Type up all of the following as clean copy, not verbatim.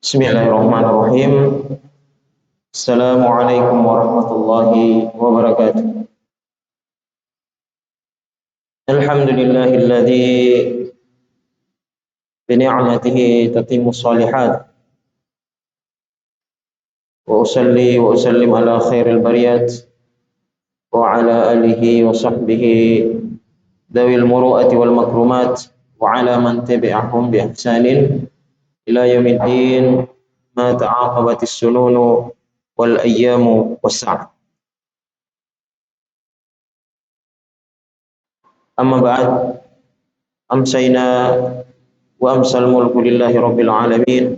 Bismillahirrahmanirrahim. Assalamualaikum warahmatullahi wabarakatuh. Alhamdulillahilladzi bi ni'matihi tatimmu shalihat. Wa usalli wa usallim ala khairil bariyat wa ala alihi wa sahbihi dawil muru'ati wal makrumat wa ala man tabi'ahum bi ihsanin ila yaumiddin ma ta'aqabatis sununu wal ayyamu was-sa'a. Amma ba'd, amsayna wa amsal mulku lillahi rabbil alamin.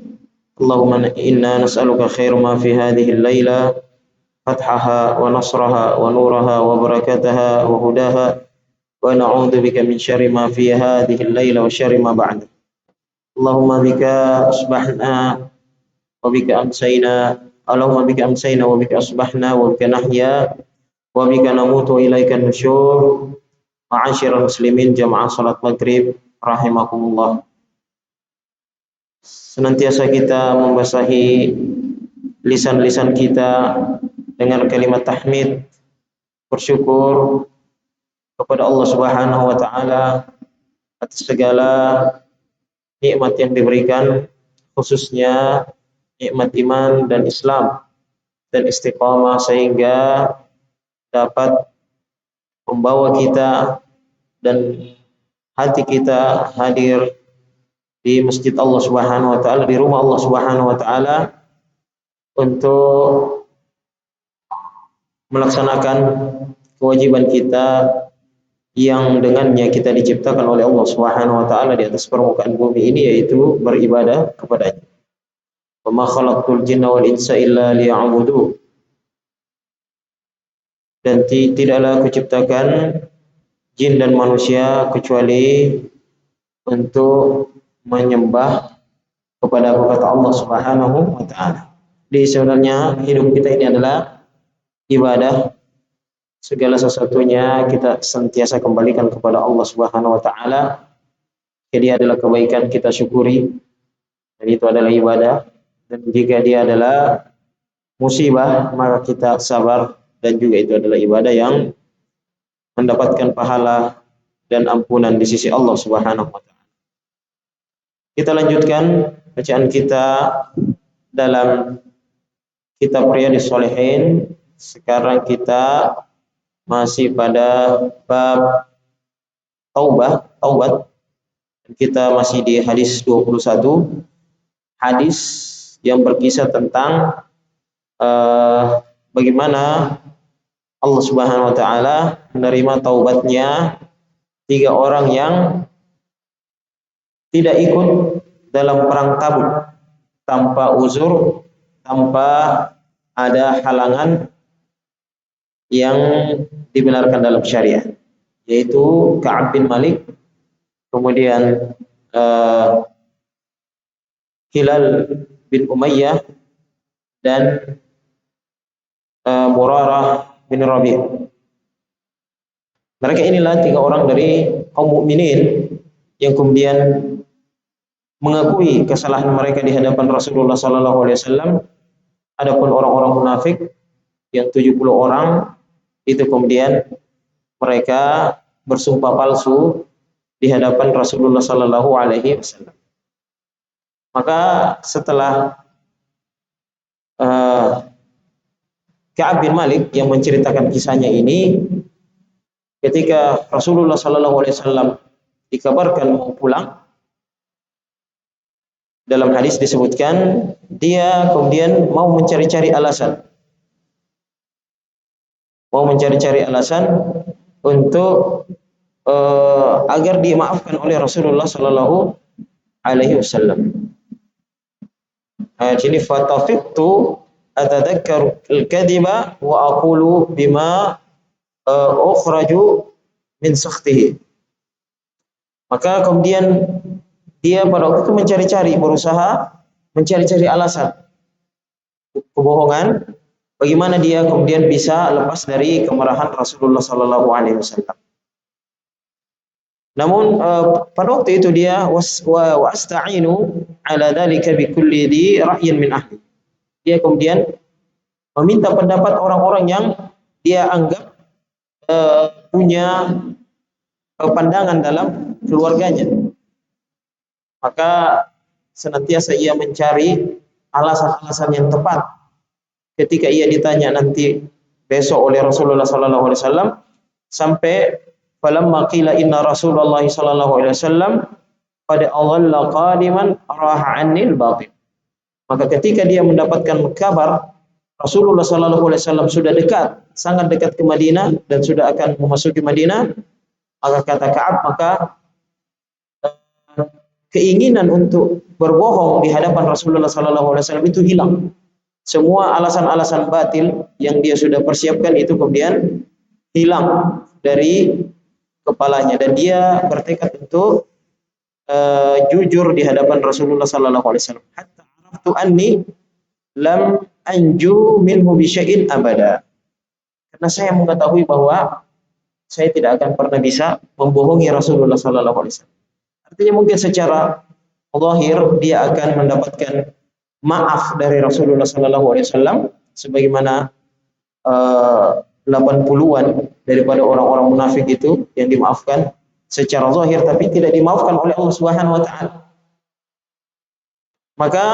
Allahumma inna nas'aluka khair ma fi hadhihi al-laila fathaha wa nasraha wa nuraha wa barakataha wa hudaha wa na'udzu bika min syarri ma fi hadhihi al-laila wa syarri ma ba'da. Allahumma bika asbahna wa bika amsayna, Allahumma bika amsayna wa bika asbahna wa bika nahya wa bika namutu wa ilaika nusyur. Ma'asyiral muslimin jamaah salat maghrib rahimakumullah. Senantiasa kita membasahi lisan-lisan kita dengan kalimat tahmid, bersyukur kepada Allah Subhanahu wa taala atas segala nikmat yang diberikan, khususnya nikmat iman dan Islam dan istiqamah, sehingga dapat membawa kita dan hati kita hadir di masjid Allah Subhanahu wa taala, di rumah Allah Subhanahu wa taala, untuk melaksanakan kewajiban kita yang dengannya kita diciptakan oleh Allah Subhanahu wa taala di atas permukaan bumi ini, yaitu beribadah kepadanya. Wa ma khalaqtul jinna wal insa illa liya'budun. Dan tidaklah kuciptakan jin dan manusia kecuali untuk menyembah kepada kata Allah Subhanahu wa taala. Di sebenarnya hidup kita ini adalah ibadah. Segala sesuatunya kita senantiasa kembalikan kepada Allah Subhanahu wa taala. Jadi adalah kebaikan, kita syukuri, dan itu adalah ibadah. Dan jika dia adalah musibah, maka kita sabar, dan juga itu adalah ibadah yang mendapatkan pahala dan ampunan di sisi Allah Subhanahu wa taala. Kita lanjutkan bacaan kita dalam kitab Riyadhus Shalihin. Sekarang kita masih pada bab taubat. Kita masih di hadis 21, hadis yang berkisah tentang bagaimana Allah Subhanahu wa taala menerima taubatnya 3 orang yang tidak ikut dalam perang Tabuk tanpa uzur, tanpa ada halangan yang dibenarkan dalam syariat, yaitu Ka'ab bin Malik, kemudian Hilal bin Umayyah, dan Murarah bin Rabi'. Mereka inilah 3 orang dari kaum mukminin yang kemudian mengakui kesalahan mereka di hadapan Rasulullah sallallahu alaihi wasallam. Adapun orang-orang munafik yang 70 orang itu kemudian mereka bersumpah palsu di hadapan Rasulullah sallallahu alaihi wasallam. Maka setelah Ka'ab bin Malik yang menceritakan kisahnya ini, ketika Rasulullah sallallahu alaihi wasallam dikabarkan mau pulang, dalam hadis disebutkan dia kemudian mau mencari-cari alasan. Untuk agar dimaafkan oleh Rasulullah sallallahu alaihi wasallam. Jadi fatafiqtu atadakkaru al-kadhiba wa aqulu bima ukhraju min sakhtihi. Maka kemudian dia pada waktu itu berusaha mencari-cari alasan kebohongan, bagaimana dia kemudian bisa lepas dari kemarahan Rasulullah sallallahu alaihi wasallam. Namun pada waktu itu dia wasta'inu ala dzalika bi kulli di ra'yin min ahli. Dia kemudian meminta pendapat orang-orang yang dia anggap punya pandangan dalam keluarganya. Maka senantiasa ia mencari alasan-alasan yang tepat ketika ia ditanya nanti besok oleh Rasulullah sallallahu alaihi wasallam, sampai falamma qila inna Rasulullah sallallahu alaihi wasallam qad awalla qadiman raha 'anil batin. Maka ketika dia mendapatkan kabar Rasulullah sallallahu alaihi wasallam sudah dekat, sangat dekat ke Madinah dan sudah akan memasuki Madinah, maka kata Ka'ab, maka keinginan untuk berbohong di hadapan Rasulullah sallallahu alaihi wasallam itu hilang. Semua alasan-alasan batil yang dia sudah persiapkan itu kemudian hilang dari kepalanya dan dia bertekad untuk jujur di hadapan Rasulullah sallallahu alaihi wasallam. Hatta araftu anni lam anju minhu bi syai'in abada. Karena saya mengetahui bahwa saya tidak akan pernah bisa membohongi Rasulullah sallallahu alaihi wasallam. Artinya mungkin secara zahir dia akan mendapatkan maaf dari Rasulullah sallallahu alaihi wasallam sebagaimana 80-an daripada orang-orang munafik itu yang dimaafkan secara zahir tapi tidak dimaafkan oleh Allah Subhanahu wa taala. Maka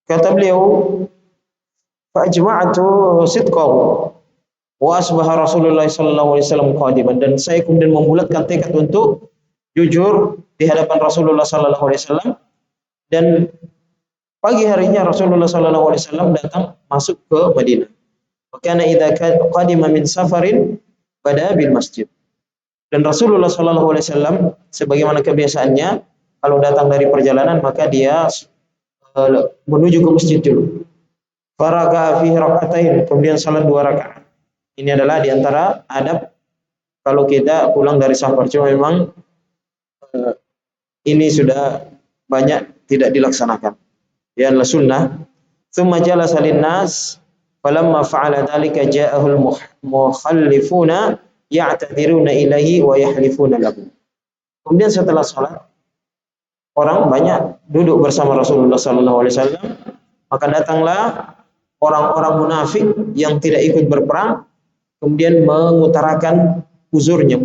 kata beliau, fa'ajma'tu sidqahu wa asbaha Rasulullah sallallahu alaihi wasallam qadiman, dan saya kemudian membulatkan tekad untuk jujur di hadapan Rasulullah sallallahu alaihi wasallam, dan pagi harinya Rasulullah sallallahu alaihi wasallam datang masuk ke Madinah. Wa kana idza qadima min safarin bada bil masjid. Dan Rasulullah sallallahu alaihi wasallam sebagaimana kebiasaannya kalau datang dari perjalanan maka dia menuju ke masjid dulu. Faraka fi raka'atain, kemudian salat 2 rakaat. Ini adalah di antara adab kalau kita pulang dari safar. Cuma memang ini sudah banyak tidak dilaksanakan. Ya adalah sunnah. Tsumma jalasa linnas falamma fa'ala dzalika ja'ahul mukhallifuna ya'tadiruna ilaihi wa yahlifuna lahu. Kemudian setelah salat orang banyak duduk bersama Rasulullah sallallahu alaihi wasallam, maka datanglah orang-orang munafik yang tidak ikut berperang kemudian mengutarakan uzurnya,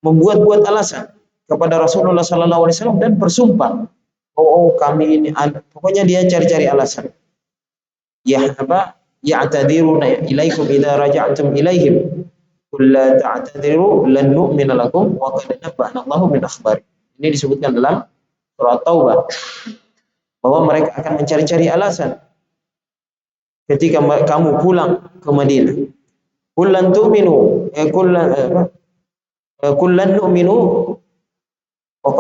membuat-buat alasan kepada Rasulullah sallallahu alaihi wasallam dan bersumpah, kami ini pokoknya dia cari-cari alasan. Ya'tadiruna ilaikum idza raja'tum ilaihim qul la ta'tadiru lan nu'mina lakum wa qad nabba'ana Allahu min akhbari. Ini disebutkan dalam surah Taubah bahwa mereka akan mencari-cari alasan ketika kamu pulang ke Madinah. Kullan tu'minu kullan nu'minu wa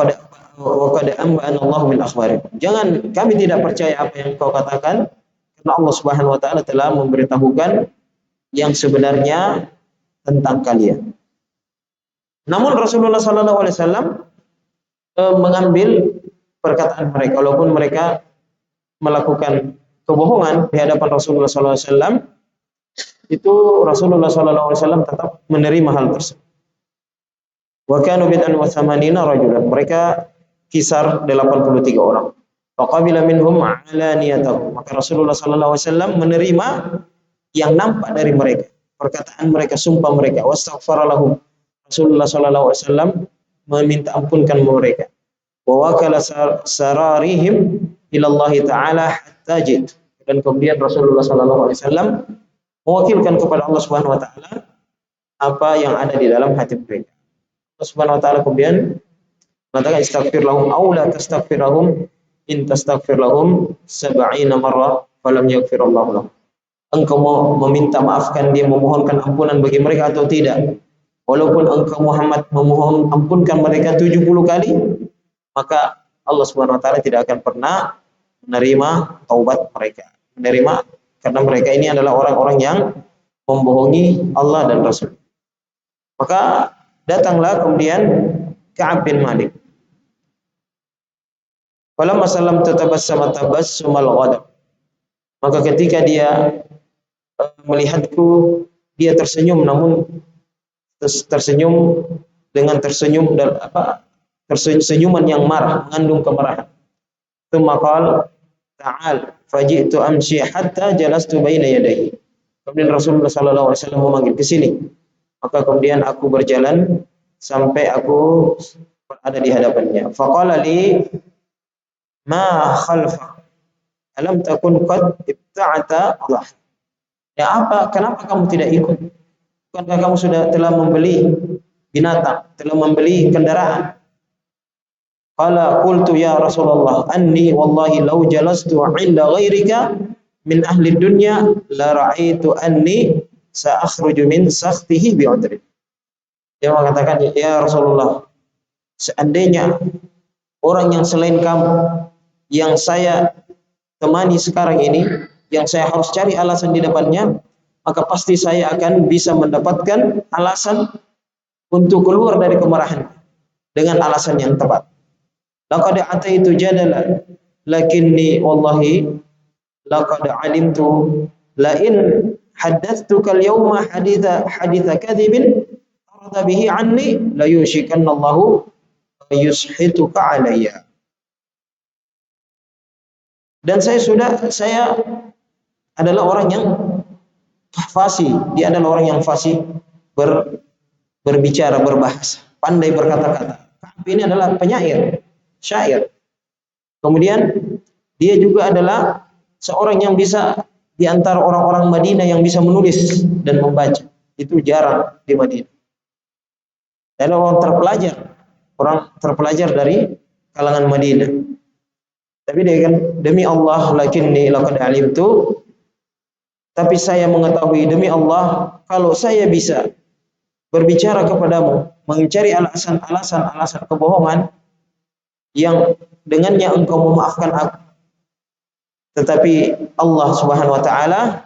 qad anba'ana Allahu min akhbari. Jangan, kami tidak percaya apa yang kau katakan karena Allah Subhanahu wa taala telah memberitahukan yang sebenarnya tentang kalian. Namun Rasulullah sallallahu alaihi wasallam mengambil perkataan mereka walaupun mereka melakukan kebohongan di hadapan Rasulullah sallallahu alaihi wasallam, itu Rasulullah sallallahu alaihi wasallam tetap menerima hal tersebut. Wa kanu bid'an wa thamanina rajulan, mereka kisar 83 orang. Faqabila minhum alaniyatahu, maka Rasulullah sallallahu alaihi wasallam menerima yang nampak dari mereka, perkataan mereka, sumpah mereka. Wastaghfara lahum, Rasulullah sallallahu alaihi wasallam meminta ampunkan mereka. Wa wakala sararihim ila Allah taala hatta jid, dan kemudian Rasulullah sallallahu alaihi wasallam mewakilkan kepada Allah Subhanahu wa taala apa yang ada di dalam hati mereka. Allah Subhanahu wa taala kemudian mengatakan istaghfir lahum aw la tastaghfir lahum in tastaghfir lahum 70 marrah falam yaghfir Allah lahum. Engkau mau meminta maafkan dia, memohonkan ampunan bagi mereka atau tidak? Walaupun engkau Muhammad memohon ampunkan mereka 70 kali, maka Allah Subhanahu wa taala tidak akan pernah menerima taubat mereka. Menerima karena mereka ini adalah orang-orang yang membohongi Allah dan Rasul. Maka datanglah kemudian Ka'ab bin Malik. Falamma sallam tabassama tabassumal ghadab. Maka ketika dia melihatku, dia tersenyum, namun tersenyum dengan senyuman yang marah, mengandung kemarahan. Tsumma qala ta'al faji'tu amshi hatta jalastu baina yadayhi. Kemudian Rasulullah sallallahu alaihi wasallam memanggil ke sini. Maka kemudian aku berjalan sampai aku berada di hadapannya. Faqala li ma khalfak alam takun qad ibta'ata Allah. Ya apa, kenapa kamu tidak ikut? Bukankah kamu telah membeli binatang, telah membeli kendaraan? Qala qultu ya Rasulullah anni wallahi law jalastu 'inda ghairika min ahli dunya la ra'aitu anni sa'akhruju min sakhtihi bi'udri. Dia mengatakan, ya Rasulullah, seandainya orang yang selain kamu yang saya temani sekarang ini, yang saya harus cari alasan di depannya, maka pasti saya akan bisa mendapatkan alasan untuk keluar dari kemarahan dengan alasan yang tepat. Laqad ataitu jadala lakinni wallahi laqad alimtu la in haddathtuka al-yawma haditha kadhibin arada bihi anni la yushikanna Allahu yushituka alayya. Dan saya adalah orang yang fasih, dia adalah orang yang fasih berbicara, berbahasa, pandai berkata-kata. Ini adalah penyair, syair. Kemudian dia juga adalah seorang yang bisa di antara orang-orang Madinah yang bisa menulis dan membaca. Itu jarang di Madinah. Dan orang terpelajar dari kalangan Madinah. Tapi dia kan, demi Allah lakinni laqad alimtu, tapi saya mengetahui demi Allah, kalau saya bisa berbicara kepadamu, mencari alasan kebohongan yang dengannya engkau memaafkan aku, tetapi Allah Subhanahu wa taala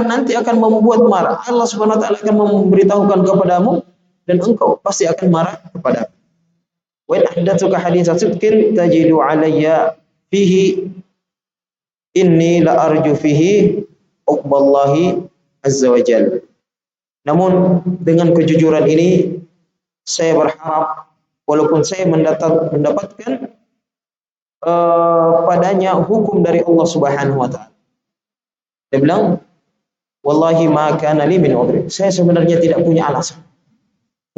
nanti akan membuat marah. Allah Subhanahu wa taala akan memberitahukan kepadamu dan engkau pasti akan marah kepadaku. Wa in ahdatsuka haditsa sidqin tajidu alayya fihi inni la arju fihi uqballahi azza wa jalla. Namun dengan kejujuran ini saya berharap walaupun saya mendapatkan padanya hukum dari Allah Subhanahu wa taala. Dia bilang, wallahi ma kana li min udhri. Saya sebenarnya tidak punya alasan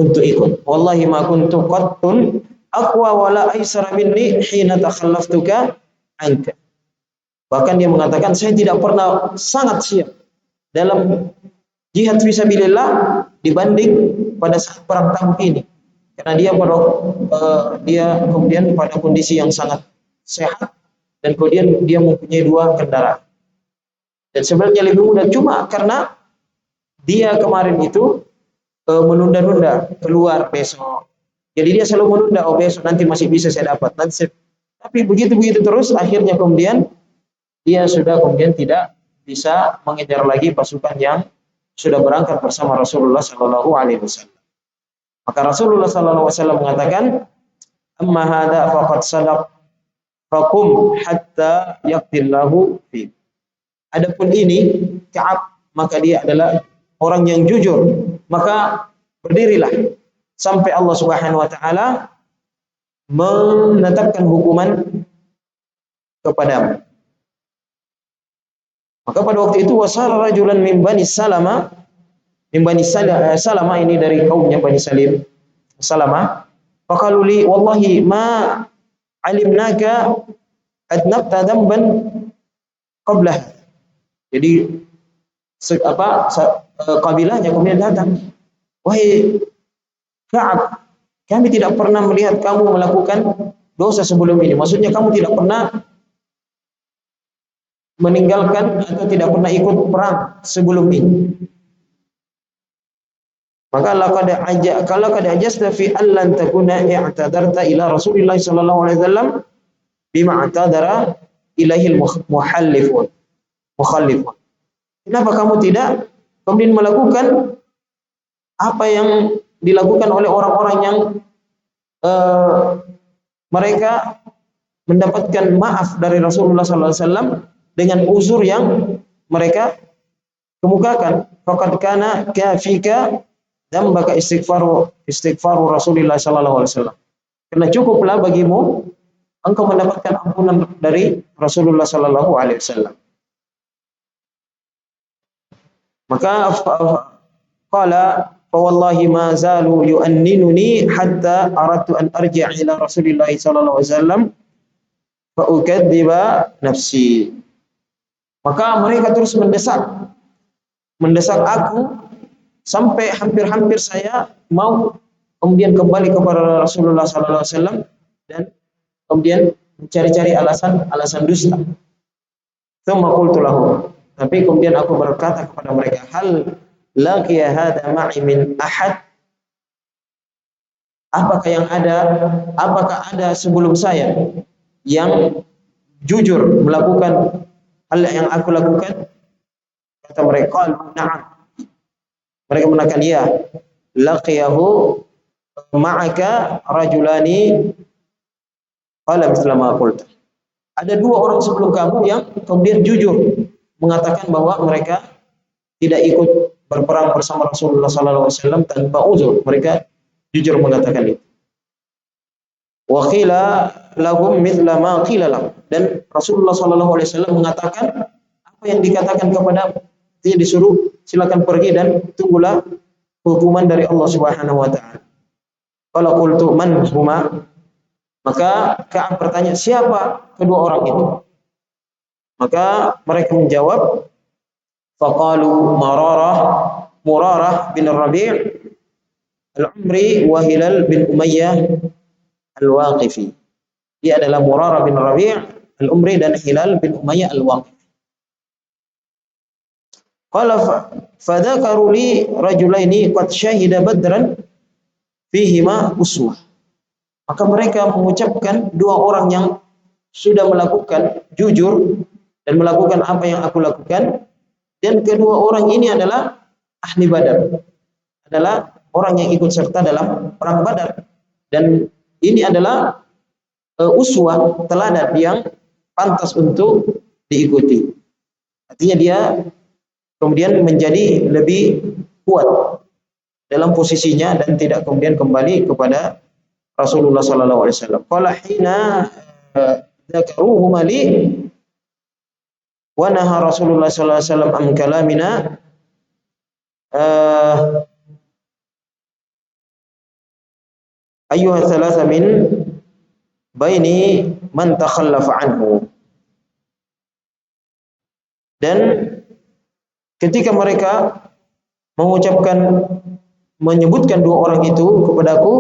untuk ikut. Wallahi ma kuntu qattun aqwa wala aisara minni hina takhallaftuka anka. Bahkan dia mengatakan, saya tidak pernah sangat siap dalam jihad fisabilillah dibanding pada saat perang Tabuk ini. Karena dia kemudian pada kondisi yang sangat sehat dan kemudian dia mempunyai 2 kendaraan. Dan sebenarnya lebih mudah, cuma karena dia kemarin itu menunda-nunda keluar besok. Jadi dia selalu menunda, oh besok nanti masih bisa saya dapat. Tapi begitu terus, akhirnya kemudian dia sudah tidak bisa mengejar lagi pasukan yang sudah berangkat bersama Rasulullah Sallallahu Alaihi Wasallam. Maka Rasulullah Sallallahu Alaihi Wasallam mengatakan, amma hada faqad sadaq fakum hatta yaqtillahu fi. Adapun ini Ka'ab, maka dia adalah orang yang jujur, maka berdirilah sampai Allah Subhanahu wa taala menetapkan hukuman kepadamu. Maka pada waktu itu wasara rajulan min Bani Salama, Salama ini dari kaumnya Bani Salama. Faqalu li wallahi ma alimnaka adnabta damban qablah. Jadi kabilahnya kemudian datang, wahai Ka'ab, kami tidak pernah melihat kamu melakukan dosa sebelum ini. Maksudnya kamu tidak pernah meninggalkan atau tidak pernah ikut perang sebelum ini. Maka kalau kada ajasta fi allan takuna i'tadarta ila Rasulillah sallallahu alaihi wasallam bima i'tadara ilaihi mukhallifun. Kenapa kamu tidak kemudian melakukan apa yang dilakukan oleh orang-orang yang mereka mendapatkan maaf dari Rasulullah sallallahu alaihi wasallam dengan uzur yang mereka kemukakan. Faqad kana kafika dambaka istighfaru Rasulullah sallallahu alaihi wasallam. Karena cukuplah bagimu engkau mendapatkan ampunan dari Rasulullah sallallahu alaihi wasallam. Maka qala fa wallahi ma zalu yu'anninuni hatta aradtu an arji'a ila Rasulillah sallallahu alaihi wasallam fa ukadziba nafsi. Maka mereka terus mendesak aku sampai hampir-hampir saya mau kemudian kembali kepada Rasulullah sallallahu alaihi wasallam dan kemudian mencari-cari alasan dusta. Tsumma qultu lahum, tapi kemudian aku berkata kepada mereka, hal laqiya hadza ma'i min ahad? Apakah ada sebelum saya yang jujur melakukan hal yang aku lakukan? Kata mereka, na'am. Mereka mengatakan, ya, laqiyahu ma'aka rajulani qala mithla ma qulta. Ada dua orang sebelum kamu yang kemudian jujur mengatakan bahwa mereka tidak ikut berperang bersama Rasulullah sallallahu alaihi wasallam tanpa uzur. Mereka jujur mengatakan itu. Wa qila lahum mithla ma qila lahum. Dan Rasulullah sallallahu alaihi wasallam mengatakan apa yang dikatakan kepada dia, disuruh silakan pergi dan tunggulah hukuman dari Allah Subhanahu wa taala. Qala qultu man huma? Maka Ka'ab bertanya, siapa kedua orang itu? Maka mereka menjawab, faqalu Murarah bin Rabi' al-Umri wa Hilal bin Umayyah al-Waqifi. Dia adalah Murarah bin Rabi' al-Umri dan Hilal bin Umayyah al-Waqifi. Qala fadzakaru li rajulaini qad syahida badran fihima uswah. Maka mereka mengucapkan dua orang yang sudah melakukan jujur dan melakukan apa yang aku lakukan, dan kedua orang ini adalah ahli Badar, adalah orang yang ikut serta dalam perang Badar, dan ini adalah uswah, teladan yang pantas untuk diikuti. Artinya dia kemudian menjadi lebih kuat dalam posisinya dan tidak kemudian kembali kepada Rasulullah sallallahu alaihi wasallam. Qala hina dzakaruhum li wa naha Rasulullah sallallahu alaihi wasallam am kalamina ayyuha thalatha min baini man takhallafa anhu. Dan ketika mereka menyebutkan dua orang itu kepadaku,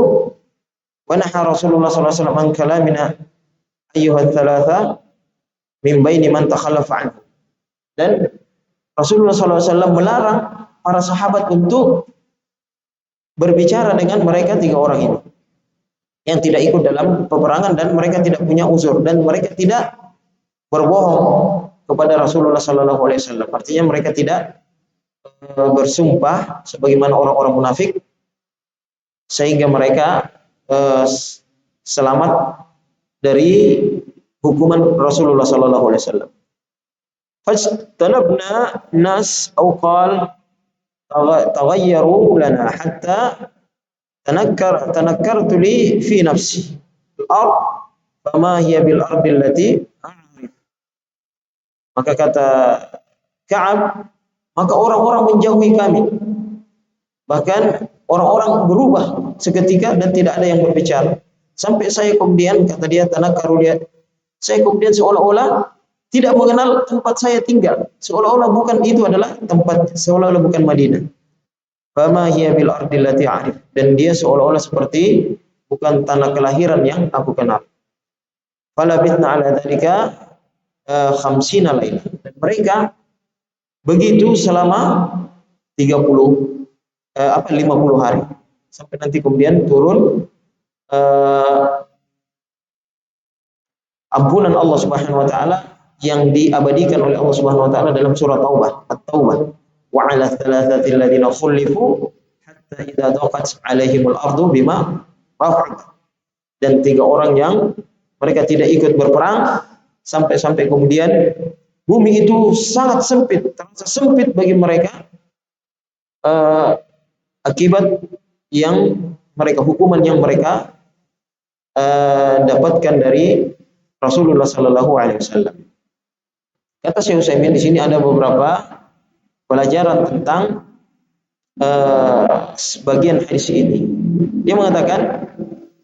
wa naha Rasulullah sallallahu alaihi wasallam an kalamina ayyuha thalatha min baini man takhallafa anhu. Dan Rasulullah sallallahu alaihi wasallam melarang para sahabat untuk berbicara dengan mereka tiga orang ini yang tidak ikut dalam peperangan dan mereka tidak punya uzur dan mereka tidak berbohong kepada Rasulullah sallallahu alaihi wasallam. Artinya mereka tidak bersumpah sebagaimana orang-orang munafik sehingga mereka selamat dari hukuman Rasulullah sallallahu alaihi wasallam. Fajtanabna nas aw qal taghayyaru lana hatta tanakkartu li fi nafsi al-ard fama hiya bil ardi allati a'rif. Maka kata Ka'ab, maka orang-orang menjauhi kami, bahkan orang-orang berubah seketika dan tidak ada yang berbicara. Sampai saya kemudian, kata dia, saya kemudian seolah-olah tidak mengenal tempat saya tinggal, seolah-olah bukan itu adalah tempat, seolah-olah bukan Madinah. Fama hiya bil ardi allati a'rif, dan dia seolah-olah seperti bukan tanah kelahiran yang aku kenal. Fala bitna ala dzalika 50 laila. Dan mereka begitu selama 50 hari sampai nanti kemudian turun ampunan Allah Subhanahu wa taala yang diabadikan oleh Allah Subhanahu wa taala dalam surah Taubah, At-Taubah. Wa 'ala thalathati alladziina khulifu hatta idza daqat 'alaihimul ardu bima rafaat. Dan tiga orang yang mereka tidak ikut berperang sampai kemudian bumi itu sangat sempit, terasa sempit bagi mereka akibat yang mereka, hukuman yang mereka dapatkan dari Rasulullah Sallallahu Alaihi Wasallam. Kata Syekh Utsaimin, di sini ada beberapa pelajaran tentang sebagian hadis ini. Dia mengatakan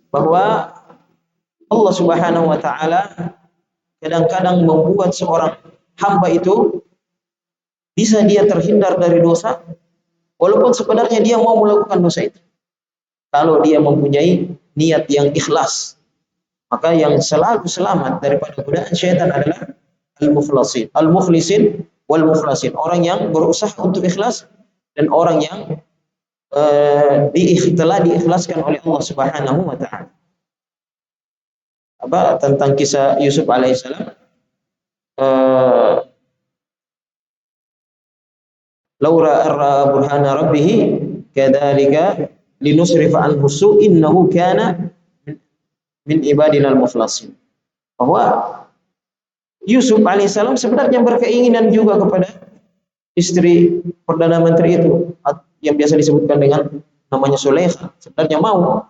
bahwa Allah Subhanahu wa taala kadang-kadang membuat seorang hamba itu bisa dia terhindar dari dosa walaupun sebenarnya dia mau melakukan dosa itu. Kalau dia mempunyai niat yang ikhlas, maka yang selalu selamat daripada godaan syaitan adalah al-mukhlasin, al-mukhlisin wal mukhlasin, orang yang berusaha untuk ikhlas dan orang yang telah diikhlaskan oleh Allah Subhanahu wa taala. Apa tentang kisah Yusuf alaihissalam? Laura arra burhana rabbih kadzalika linusrifa anhu su innahu kana min ibadina al-mukhlasin. Bahwa Yusuf alaihissalam sebenarnya berkeinginan juga kepada istri Perdana Menteri itu yang biasa disebutkan dengan namanya Sulaikha. Sebenarnya mau,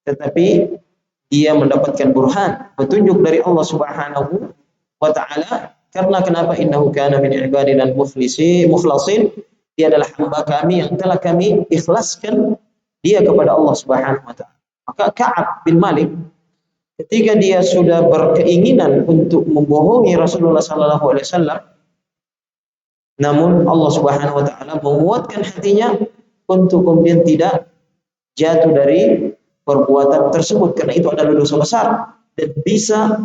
tetapi dia mendapatkan burhan, petunjuk dari Allah Subhanahu wa taala. Karena kenapa? Innahu kana min ibadina al-mukhlasin. Dia adalah hamba kami yang telah kami ikhlaskan dia kepada Allah Subhanahu wa taala. Maka Ka'ab bin Malik ketika dia sudah berkeinginan untuk membohongi Rasulullah sallallahu alaihi wasallam, namun Allah Subhanahu wa taala menguatkan hatinya untuk kemudian tidak jatuh dari perbuatan tersebut, karena itu adalah dosa besar dan bisa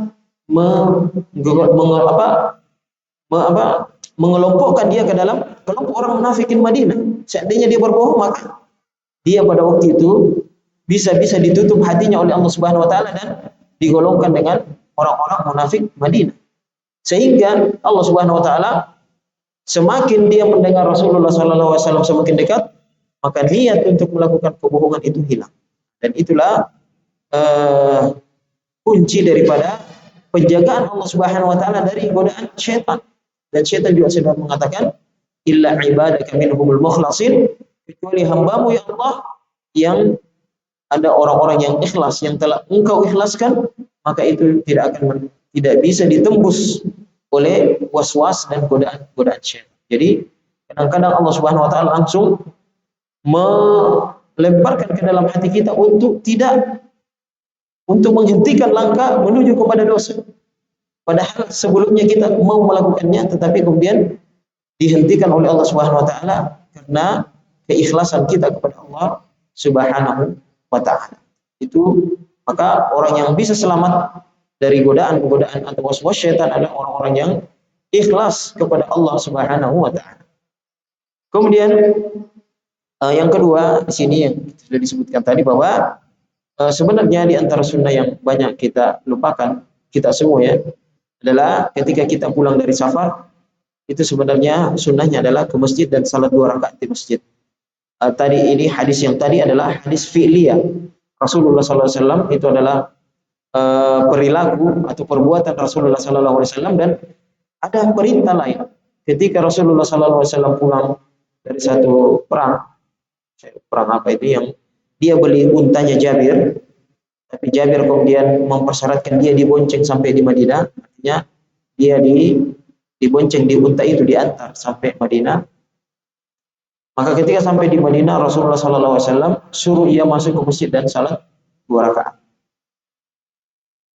mengelompokkan dia ke dalam kelompok orang munafikin Madinah. Seandainya dia berbohong, maka dia pada waktu itu bisa ditutup hatinya oleh Allah Subhanahu wa taala dan digolongkan dengan orang-orang munafik Madinah. Sehingga Allah Subhanahu wa taala semakin dia mendengar Rasulullah sallallahu alaihi wasallam semakin dekat, maka niat untuk melakukan kebohongan itu hilang. Dan itulah kunci daripada penjagaan Allah Subhanahu wa taala dari godaan syaitan. Dan syaitan juga sudah mengatakan, illa ibadaka minhumul mukhlasin, kecuali hambamu ya Allah yang ada orang-orang yang ikhlas, yang telah engkau ikhlaskan, maka itu tidak bisa ditembus oleh was-was dan godaan syaitan. Jadi kadang-kadang Allah Subhanahu wa taala langsung melemparkan ke dalam hati kita untuk menghentikan langkah menuju kepada dosa. Padahal sebelumnya kita mau melakukannya, tetapi kemudian dihentikan oleh Allah Subhanahu wa taala karena keikhlasan kita kepada Allah Subhanahu wa taala. Itu maka orang yang bisa selamat dari godaan-godaan atau waswas syaitan adalah orang-orang yang ikhlas kepada Allah Subhanahu wa taala. Kemudian yang kedua di sini yang sudah disebutkan tadi bahwa sebenarnya di antara sunnah yang banyak kita lupakan, kita semua ya, adalah ketika kita pulang dari safar, itu sebenarnya sunnahnya adalah ke masjid dan salat 2 rakaat di masjid. Tadi ini hadis yang tadi adalah hadis fi'liyah. Rasulullah SAW itu adalah perilaku atau perbuatan Rasulullah SAW, dan ada perintah lain. Ketika Rasulullah SAW pulang dari satu perang apa itu yang dia beli untanya Jabir, tapi Jabir kemudian mempersyaratkan dia dibonceng sampai di Madinah, artinya dia dibonceng di unta itu, diantar sampai Madinah. Maka ketika sampai di Madinah, Rasulullah SAW suruh ia masuk ke masjid dan salat 2 rakaat.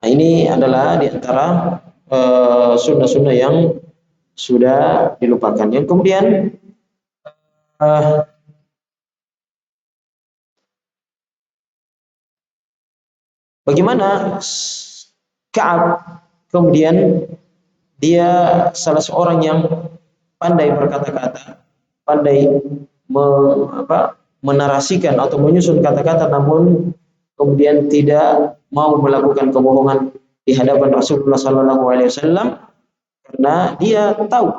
Nah, ini adalah di antara sunnah-sunnah yang sudah dilupakan. Yang kemudian bagaimana Ka'ab kemudian dia salah seorang yang pandai berkata-kata, pandai menarasikan atau menyusun kata-kata, namun kemudian tidak mau melakukan kebohongan di hadapan Rasulullah SAW, karena dia tahu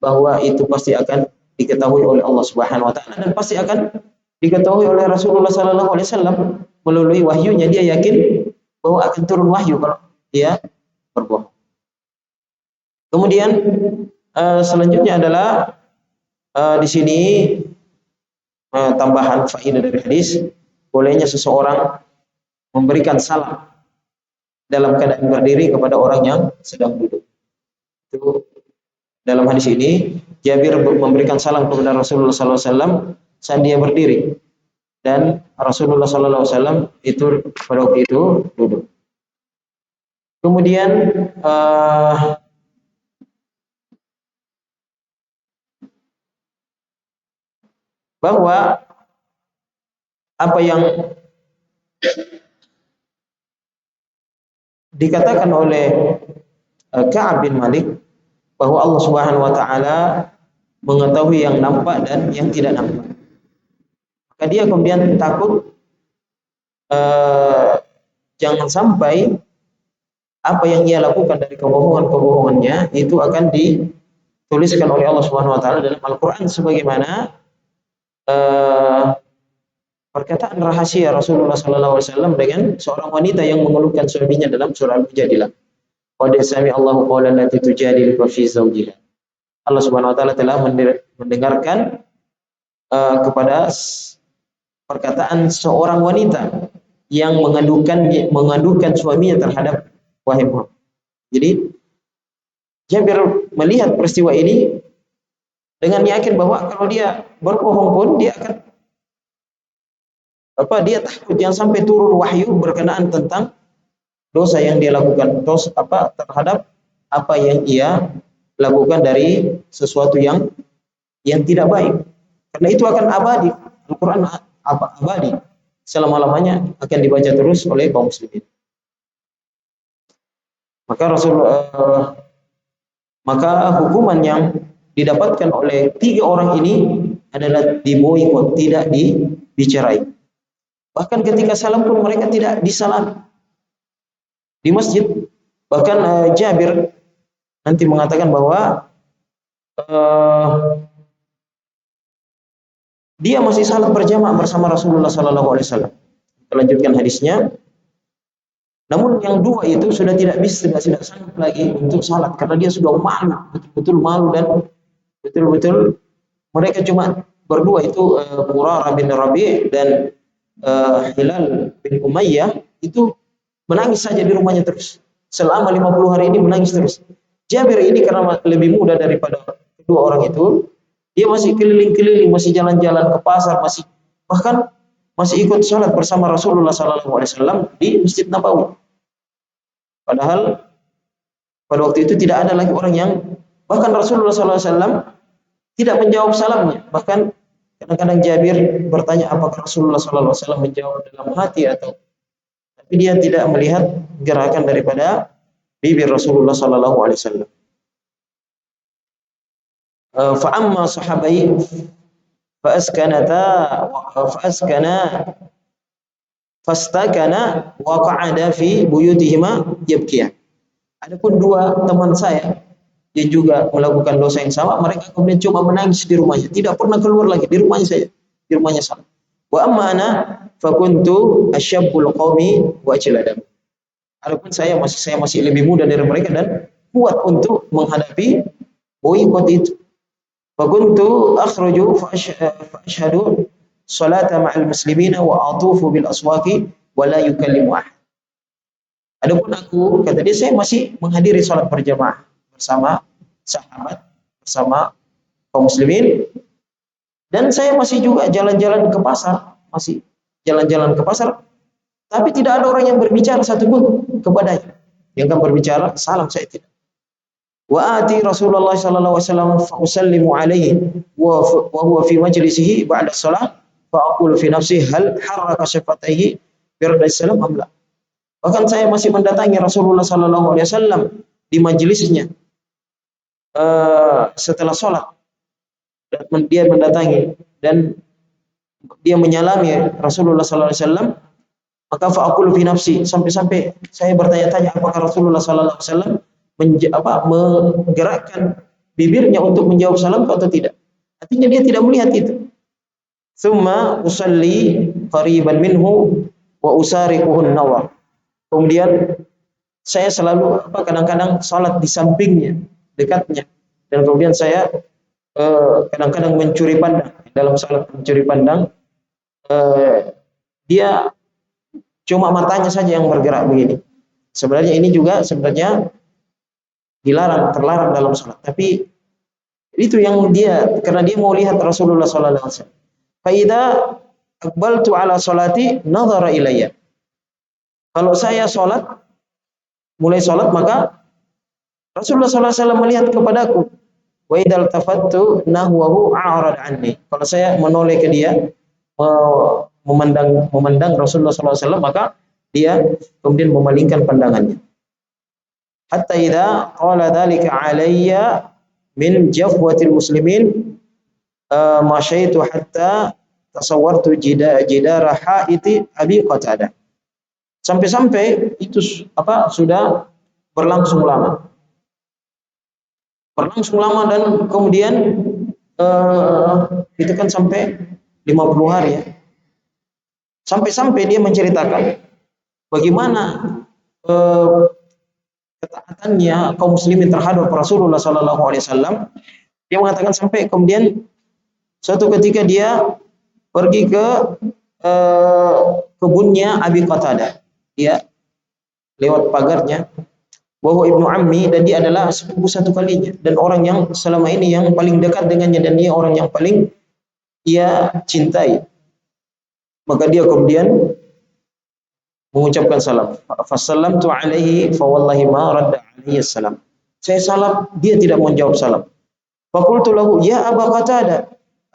bahwa itu pasti akan diketahui oleh Allah Subhanahu wa taala dan pasti akan diketahui oleh Rasulullah SAW melalui wahyunya. Dia yakin bahwa akan turun wahyu kalau dia berbohong. Kemudian selanjutnya adalah di sini tambahan faedah dari hadis, bolehnya seseorang memberikan salam dalam keadaan berdiri kepada orang yang sedang duduk. Itu dalam hadis ini Jabir memberikan salam kepada Rasulullah SAW saat dia berdiri, dan Rasulullah SAW itu pada waktu itu duduk. Kemudian bahwa apa yang dikatakan oleh Ka'ab bin Malik bahwa Allah Subhanahu wa taala mengetahui yang nampak dan yang tidak nampak. Maka dia kemudian takut jangan sampai apa yang ia lakukan dari kebohongan-kebohongannya itu akan dituliskan oleh Allah Subhanahu wa taala dalam Al-Qur'an sebagaimana perkataan rahasia Rasulullah SAW dengan seorang wanita yang mengeluhkan suaminya dalam surah Al-Mujadilah. Qad sami'a Allahu qawlan lati tujadiluka fi zawjiha. Allah Subhanahu wa taala telah mendengarkan kepada perkataan seorang wanita yang mengadukan suaminya terhadap wahai Muhammad. Jadi Jabir melihat peristiwa ini dengan yakin bahwa kalau dia berbohong pun dia akan dia takut jangan sampai turun wahyu berkenaan tentang dosa yang dia lakukan, terhadap apa yang ia lakukan dari sesuatu yang tidak baik. Karena itu akan abadi. Al-Qur'an abadi. Selama-lamanya akan dibaca terus oleh kaum muslimin. Maka hukuman yang didapatkan oleh 3 orang ini adalah diboikot, tidak dicerai. Bahkan ketika salam pun mereka tidak disalam di masjid. Bahkan Jabir nanti mengatakan bahwa dia masih salat berjamaah bersama Rasulullah SAW. Kita lanjutkan hadisnya. Namun yang 2 itu sudah tidak sanggup lagi untuk salat karena dia sudah malu, betul-betul malu, dan betul-betul mereka cuma berdua itu Murarah bin Rabi' dan Hilal bin Umayyah itu menangis saja di rumahnya terus. Selama 50 hari ini menangis terus. Jabir ini karena lebih muda daripada kedua orang itu, dia masih keliling-keliling, masih jalan-jalan ke pasar, bahkan masih ikut sholat bersama Rasulullah SAW di Masjid Nabawi. Padahal pada waktu itu tidak ada lagi orang yang, bahkan Rasulullah SAW tidak menjawab salamnya. Bahkan kadang-kadang Jabir bertanya apakah Rasulullah SAW menjawab dalam hati atau, tapi dia tidak melihat gerakan daripada bibir Rasulullah SAW. Fa'amma sahabai fastakana wa qa'ada fi buyutihima yabkiya. Adapun 2 teman saya yang juga melakukan dosa yang sama, mereka kemudian cuma menangis di rumahnya, tidak pernah keluar lagi, di rumahnya saja, di rumahnya sama. Wa amma ana fakuntu asyabbul qaumi wa ajladam. Adapun saya masih lebih muda dari mereka dan kuat untuk menghadapi boikot itu. Fakuntu akhruju fa ashhadu salata ma'al muslimina wa atufu bil aswaqi wa la yukallimu ahad. Adapun aku, kata dia, saya masih menghadiri salat berjamaah bersama sahabat, bersama kaum muslimin, dan saya masih juga jalan-jalan ke pasar, tapi tidak ada orang yang berbicara satupun kepadanya. Yang kan berbicara, salam saya tidak. Wa ati Rasulullah sallallahu alaihi wasallam fa usallimu alaihi wa huwa fi majlisihi ba'da shalah fa aqulu fi nafsi hal harraka syafataihi birda salam am la. Bahkan saya masih mendatangi Rasulullah sallallahu alaihi wasallam di majelisnya setelah sholat, dan dia mendatangi dan dia menyalami Rasulullah sallallahu alaihi wasallam, maka fa aqulu fi nafsi, sampai-sampai saya bertanya-tanya apakah Rasulullah sallallahu alaihi wasallam menggerakkan bibirnya untuk menjawab salam atau tidak. Artinya dia tidak melihat itu. Tsumma usalli qariban minhu wa usariquhun nawar. Kemudian saya selalu kadang-kadang salat di sampingnya dekatnya. Dan kemudian saya kadang-kadang mencuri pandang, dalam salat mencuri pandang, dia cuma matanya saja yang bergerak begini. Sebenarnya ini juga sebenarnya terlarang dalam salat. Tapi itu yang dia, karena dia mau lihat Rasulullah sallallahu alaihi wasallam. Fa idza aqbaltu ala salati nadhara ilayya. Kalau saya mulai salat, maka Rasulullah sallallahu alaihi wasallam melihat kepadaku. Wa idza tafattu nahwahu a'rad anni. Kalau saya menoleh ke dia, memandang Rasulullah sallallahu alaihi wasallam, maka dia kemudian memalingkan pandangannya. Hatta idza qala dzalika alayya min jafwatil muslimin masyaitu hatta tasawwartu jidara haiti Abi Qatadah. Sampai-sampai itu sudah berlangsung lama. Dan kemudian itu kan sampai 50 hari ya. Sampai-sampai dia menceritakan bagaimana ketaatannya kaum muslimin terhadap Rasulullah sallallahu alaihi wasallam. Dia mengatakan sampai kemudian suatu ketika dia pergi ke kebunnya Abi Qatadah. Dia lewat pagarnya, bahwa ibnu ammi, dan dia adalah sepupu satu kalinya dan orang yang selama ini yang paling dekat dengannya, dan dia orang yang paling ia cintai. Maka dia kemudian mengucapkan salam. Fasallamtu alaihi fa wallahi ma radda alaihi salam. Saya salam, dia tidak menjawab salam. Faqultu lahu ya Aba Qatadah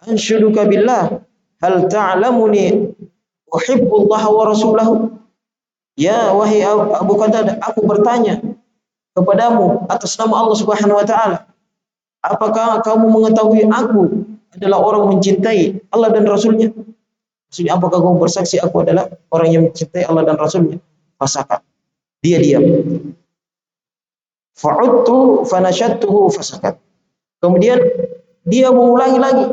anshuduka billah hal ta'lamuni uhibbullah wa rasulahu. Ya wahai Abu Qatadah, aku bertanya kepadamu atas nama Allah Subhanahu wa taala, apakah kamu mengetahui aku adalah orang mencintai Allah dan Rasulnya? Maksudnya, apakah kamu bersaksi aku adalah orang yang mencintai Allah dan Rasulnya? Fasakat. Dia diam. Fa'udtu fanashattuhu fasakat. Kemudian dia mengulangi lagi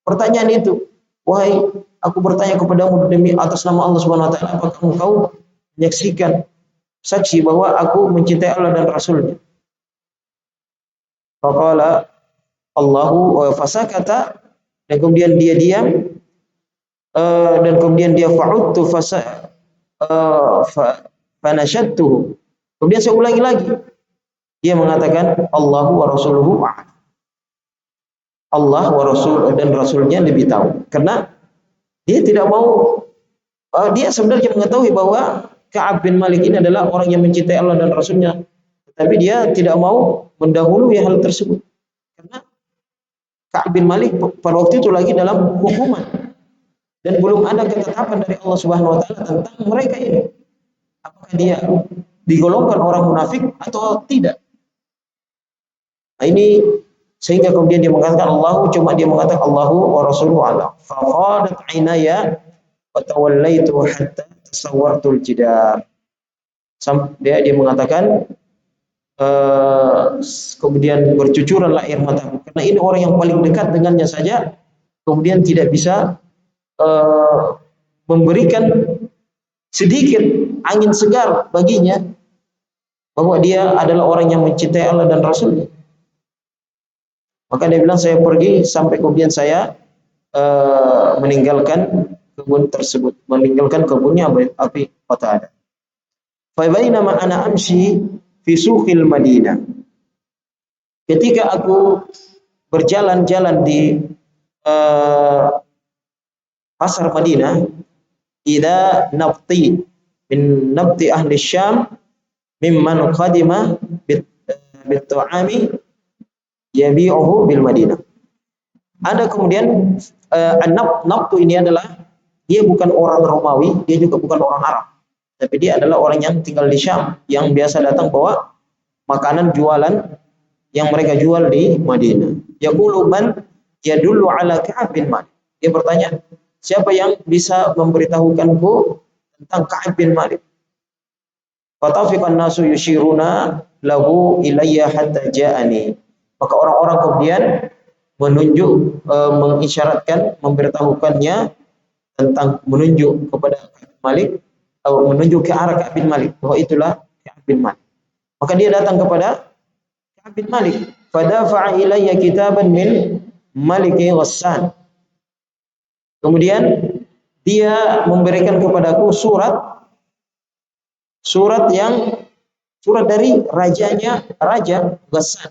pertanyaan itu. Wahai, aku bertanya kepadamu demi atas nama Allah Subhanahu wa taala, apakah engkau menyaksikan saksi bahwa aku mencintai Allah dan Rasulnya? Faqala Allahu wa fasakata, dan kemudian dia diam, dan kemudian dia fa'udtu fanashattuhu. Kemudian saya ulangi lagi. Dia mengatakan Allahu wa rasuluhu a'lam. Allah wa rasul dan rasulnya lebih tahu. Karena dia tidak mau, dia sebenarnya mengetahui bahwa Ka'ab bin Malik ini adalah orang yang mencintai Allah dan Rasulnya, tapi dia tidak mau mendahului hal tersebut karena Ka'ab bin Malik pada waktu itu lagi dalam hukuman dan belum ada ketetapan dari Allah Subhanahu wa taala tentang mereka ini, apakah dia digolongkan orang munafik atau tidak. Nah, ini sehingga kemudian dia mengatakan dia mengatakan Allahu wa rasuluhu a'lam. Fa qadat 'ainaya wa tawallaitu hatta tasawwartul jidar. Dia mengatakan kemudian bercucuranlah air mataku, karena ini orang yang paling dekat dengannya saja kemudian tidak bisa memberikan sedikit angin segar baginya bahwa dia adalah orang yang mencintai Allah dan Rasulnya. Maka dia bilang, saya pergi sampai kemudian saya meninggalkan kebun tersebut, meninggalkan kebunnya Abi Qatadah. Fa bainama ana amshi fi suqil Madinah. Ketika aku berjalan-jalan di pasar Madinah, idza nabti min nabti ahli Syam mimman qadima bit ta'ami yabi'uhu bil Madinah. Ada kemudian nabtu ini adalah, dia bukan orang Romawi, dia juga bukan orang Arab, tapi dia adalah orang yang tinggal di Syam yang biasa datang bawa makanan jualan yang mereka jual di Madinah. Yaqulu man yadullu ala Ka'ab bin Malik. Dia bertanya, siapa yang bisa memberitahukanku tentang Ka'ab bin Malik? Fatafiqan nasu yushiruna lahu ilayya hatta ja'ani. Maka orang-orang kemudian menunjuk, mengisyaratkan, memberitahukannya tentang, menunjuk kepada Ka'ab bin Malik, atau menunjuk ke arah Ka'ab bin Malik bahwa itulah Ka'ab bin Malik. Maka dia datang kepada Ka'ab bin Malik. fadafa'a ilayya kitaban min Maliki Ghassan. Kemudian dia memberikan kepadaku surat dari Raja Ghassan.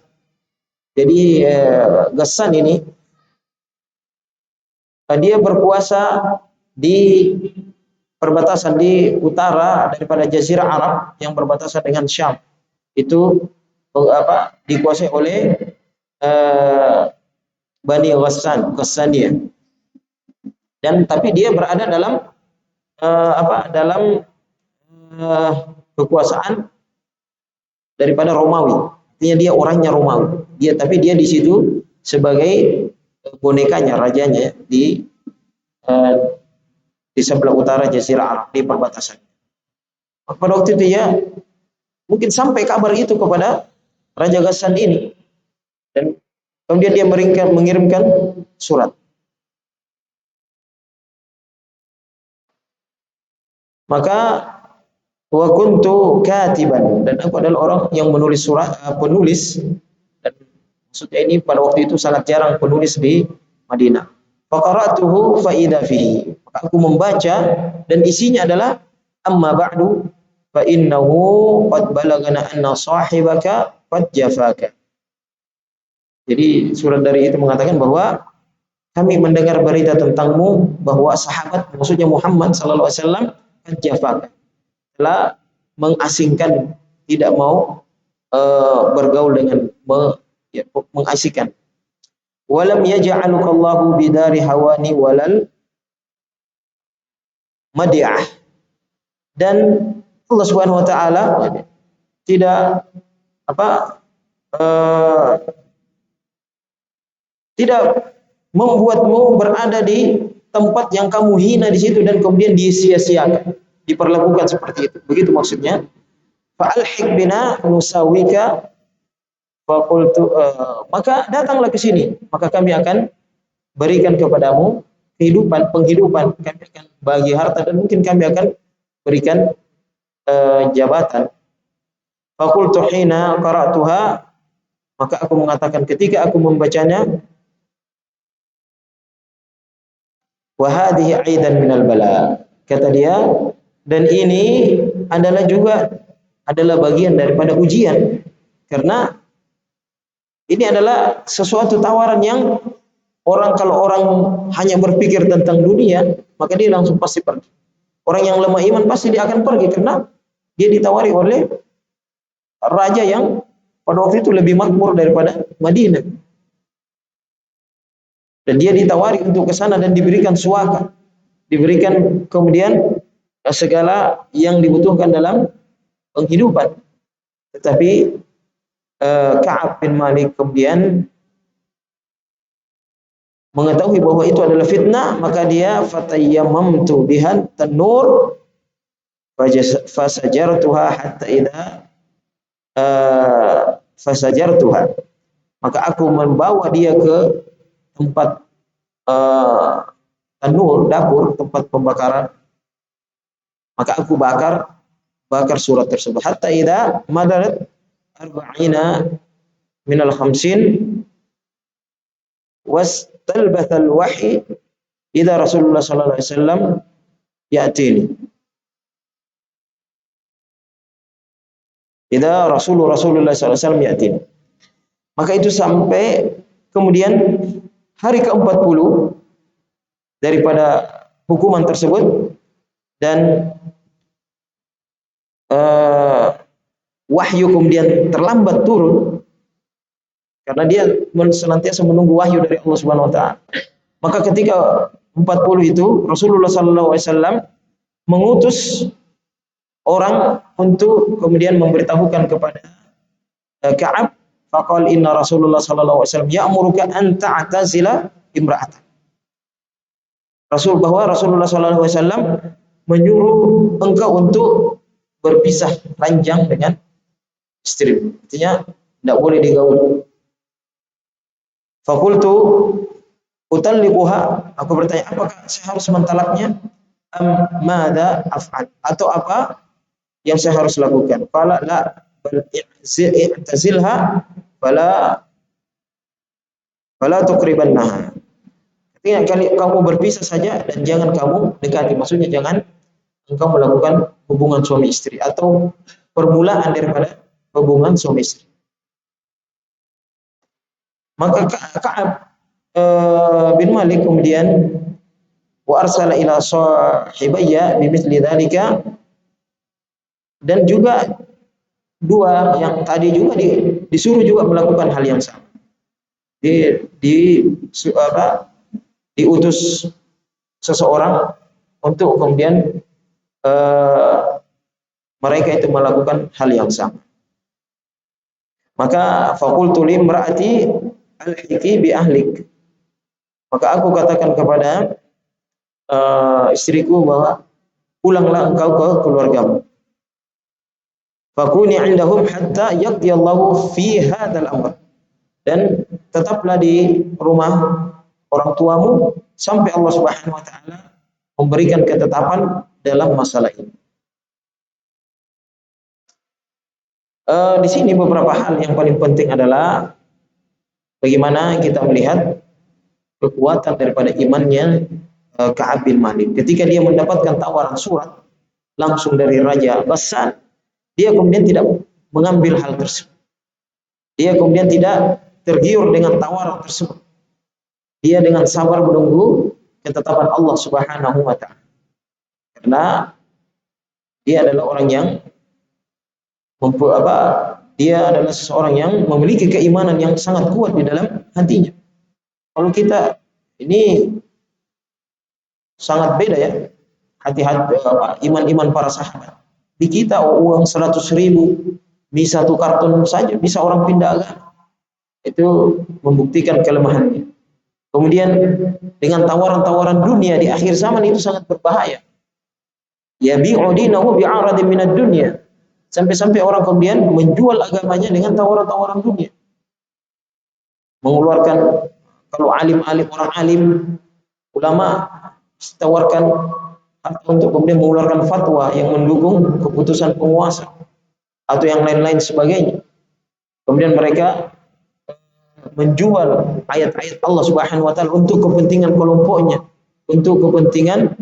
Jadi Ghassan ini dia berkuasa di perbatasan di utara daripada Jazirah Arab yang berbatasan dengan Syam. Itu dikuasai oleh Bani Ghassania. Dan tapi dia berada dalam kekuasaan daripada Romawi. Artinya dia orangnya Romawi. Tapi dia di situ sebagai bonekanya, rajanya di sebelah utara Jazirah Arab di perbatasan. Pada waktu itu ya mungkin sampai kabar itu kepada Raja Ghassan ini, dan kemudian dia mengirimkan surat. Maka wa kuntu katiban, dan aku adalah orang yang menulis penulis, dan maksudnya ini pada waktu itu sangat jarang penulis di Madinah. Faqara'tuhu fa idza fihi, maka aku membaca dan isinya adalah amma ba'du fa innahu qad balagana anna sahibaka qad jafaka. Jadi surat dari itu mengatakan bahwa kami mendengar berita tentangmu bahwa sahabat, maksudnya Muhammad sallallahu alaihi wasallam, qad jafaka, telah mengasingkan, tidak mau bergaul dengan mengasingkan. Walam yaj'alukallahu bidari hawani walal madi'ah, dan Allah Subhanahu wa taala tidak tidak membuatmu berada di tempat yang kamu hina di situ dan kemudian disia-siakan, diperlakukan seperti itu. Begitu maksudnya. Fa'alhiq bina nusawika faqultu, maka datanglah ke sini, maka kami akan berikan kepadamu penghidupan, kami akan bagi harta, dan mungkin kami akan berikan jabatan. Faqultu hina qara'tuha, maka aku mengatakan ketika aku membacanya, wa hadhihi aidan minal bala, kata dia, dan ini adalah bagian daripada ujian, karena ini adalah sesuatu tawaran yang kalau orang hanya berpikir tentang dunia, maka dia langsung pasti pergi. Orang yang lemah iman pasti dia akan pergi, karena dia ditawari oleh raja yang pada waktu itu lebih makmur daripada Madinah. Dan dia ditawari untuk ke sana dan diberikan suaka, diberikan kemudian segala yang dibutuhkan dalam penghidupan. Tetapi Ka'ab bin Malik kemudian mengetahui bahwa itu adalah fitnah, maka dia fatayammamtu bihan tanur fasajartuha hatta idza fasajartuha, maka aku membawa dia ke tempat tanur, dapur, tempat pembakaran, maka aku bakar surat tersebut hatta idza madarat arba'ina minal khamsin wastalbatha al-wahyi idza Rasulullah sallallahu alaihi wasallam ya'tini. Idza Rasulullah sallallahu alaihi wasallam ya'tini. Maka itu sampai kemudian hari ke-40 daripada hukuman tersebut, dan wahyu kemudian terlambat turun karena dia senantiasa menunggu wahyu dari Allah Subhanahu wa taala. Maka ketika 40 itu Rasulullah sallallahu alaihi wasallam mengutus orang untuk kemudian memberitahukan kepada Ka'ab, faqala inna Rasulullah sallallahu alaihi wasallam ya'muruka an ta'tazila imra'atan. Bahwa Rasulullah sallallahu alaihi wasallam menyuruh engkau untuk berpisah ranjang dengan istri, artinya tidak boleh digaul. Fakultu utalliquha, aku bertanya, apakah saya harus mentalaknya? Mada af'al, atau apa yang saya harus lakukan? Qala la bal i'tazilha fala Fala tuqribannaha. Artinya kamu berpisah saja dan jangan kamu dekati. Maksudnya jangan engkau melakukan hubungan suami istri atau permulaan daripada hubungan suami istri. Maka Ka'ab bin Malik kemudian wa arsala ila sahibayya bimithli dzalika, dan juga dua yang tadi juga disuruh juga melakukan hal yang sama. Di diutus seseorang untuk kemudian mereka itu melakukan hal yang sama. Maka faqultu limraati alhiqi bi ahlik. Maka aku katakan kepada istriku bahwa pulanglah engkau ke keluargamu. Fakuni indahum hatta yaqdiyallahu fi hadzal amr. Dan tetaplah di rumah orang tuamu sampai Allah Subhanahu wa taala memberikan ketetapan dalam masalah ini. Di sini beberapa hal yang paling penting adalah bagaimana kita melihat kekuatan daripada imannya Ka'ab bin Malik. Ketika dia mendapatkan tawaran surat langsung dari Raja Ghassan, dia kemudian tidak mengambil hal tersebut. Dia kemudian tidak tergiur dengan tawaran tersebut. Dia dengan sabar menunggu ketetapan Allah Subhanahu wa taala. Karena dia adalah orang yang dia adalah seseorang yang memiliki keimanan yang sangat kuat di dalam hatinya. Kalau kita ini sangat beda ya, hati-hati iman-iman para sahabat. Di kita uang 100.000 bisa satu karton saja bisa orang pindah agama. Itu membuktikan kelemahannya. Kemudian dengan tawaran-tawaran dunia di akhir zaman itu sangat berbahaya. Ya bi'u dinahu bi'aradin minad dunya. Sampai-sampai orang kemudian menjual agamanya dengan tawaran-tawaran dunia. Mengeluarkan, kalau alim-alim, orang alim, ulama tawarkan untuk kemudian mengeluarkan fatwa yang mendukung keputusan penguasa atau yang lain-lain sebagainya. Kemudian mereka menjual ayat-ayat Allah Subhanahu wa taala untuk kepentingan kelompoknya, untuk kepentingan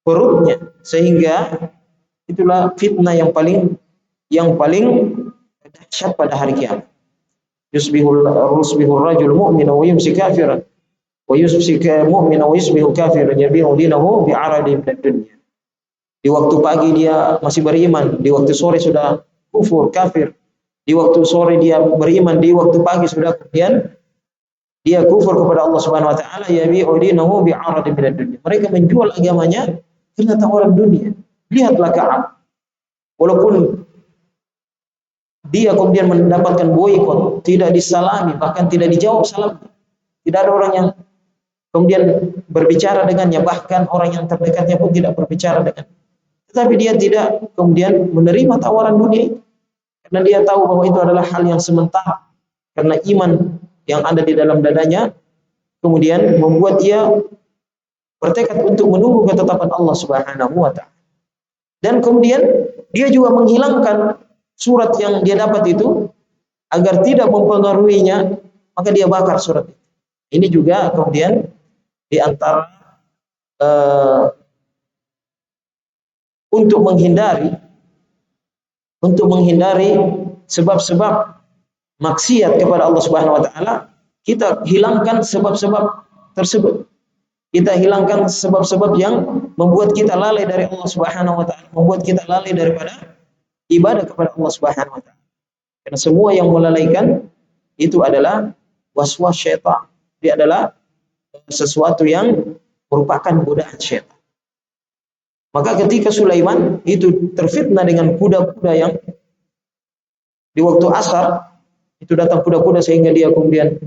perutnya, sehingga itulah fitnah yang paling dahsyat pada hari kiamat. Yusbihul rajul mu'mina wa yumsi kafiran wa yusbi mu'mina wa yusbihu kafiran yabi'u dinahu bi'aradi minad dunya. Di waktu pagi dia masih beriman, di waktu sore sudah kufur, kafir. Di waktu sore dia beriman, di waktu pagi sudah kemudian dia kufur kepada Allah Subhanahu wa taala, yabi'u dinahu bi'aradi minad dunya. Mereka menjual agamanya karena tawaran dunia. Lihatlah Ka'ab. Walaupun dia kemudian mendapatkan boikot, tidak disalami, bahkan tidak dijawab salam. Tidak ada orang yang kemudian berbicara dengannya, bahkan orang yang terdekatnya pun tidak berbicara dengannya. Tetapi dia tidak kemudian menerima tawaran dunia itu, karena dia tahu bahwa itu adalah hal yang sementara. Karena iman yang ada di dalam dadanya kemudian membuat dia bertekad untuk menunggu ketetapan Allah Subhanahu wa taala. Dan kemudian dia juga menghilangkan surat yang dia dapat itu agar tidak mempengaruhinya, maka dia bakar surat itu. Ini juga kemudian di antara untuk menghindari sebab-sebab maksiat kepada Allah Subhanahu wa taala, kita hilangkan sebab-sebab tersebut. Kita hilangkan sebab-sebab yang membuat kita lalai dari Allah Subhanahu wa taala, membuat kita lalai daripada ibadah kepada Allah Subhanahu wa taala. Karena semua yang melalaikan itu adalah waswas syaitan. Dia adalah sesuatu yang merupakan godaan syaitan. Maka ketika Sulaiman itu terfitnah dengan kuda-kuda yang di waktu asar itu datang kuda-kuda sehingga dia kemudian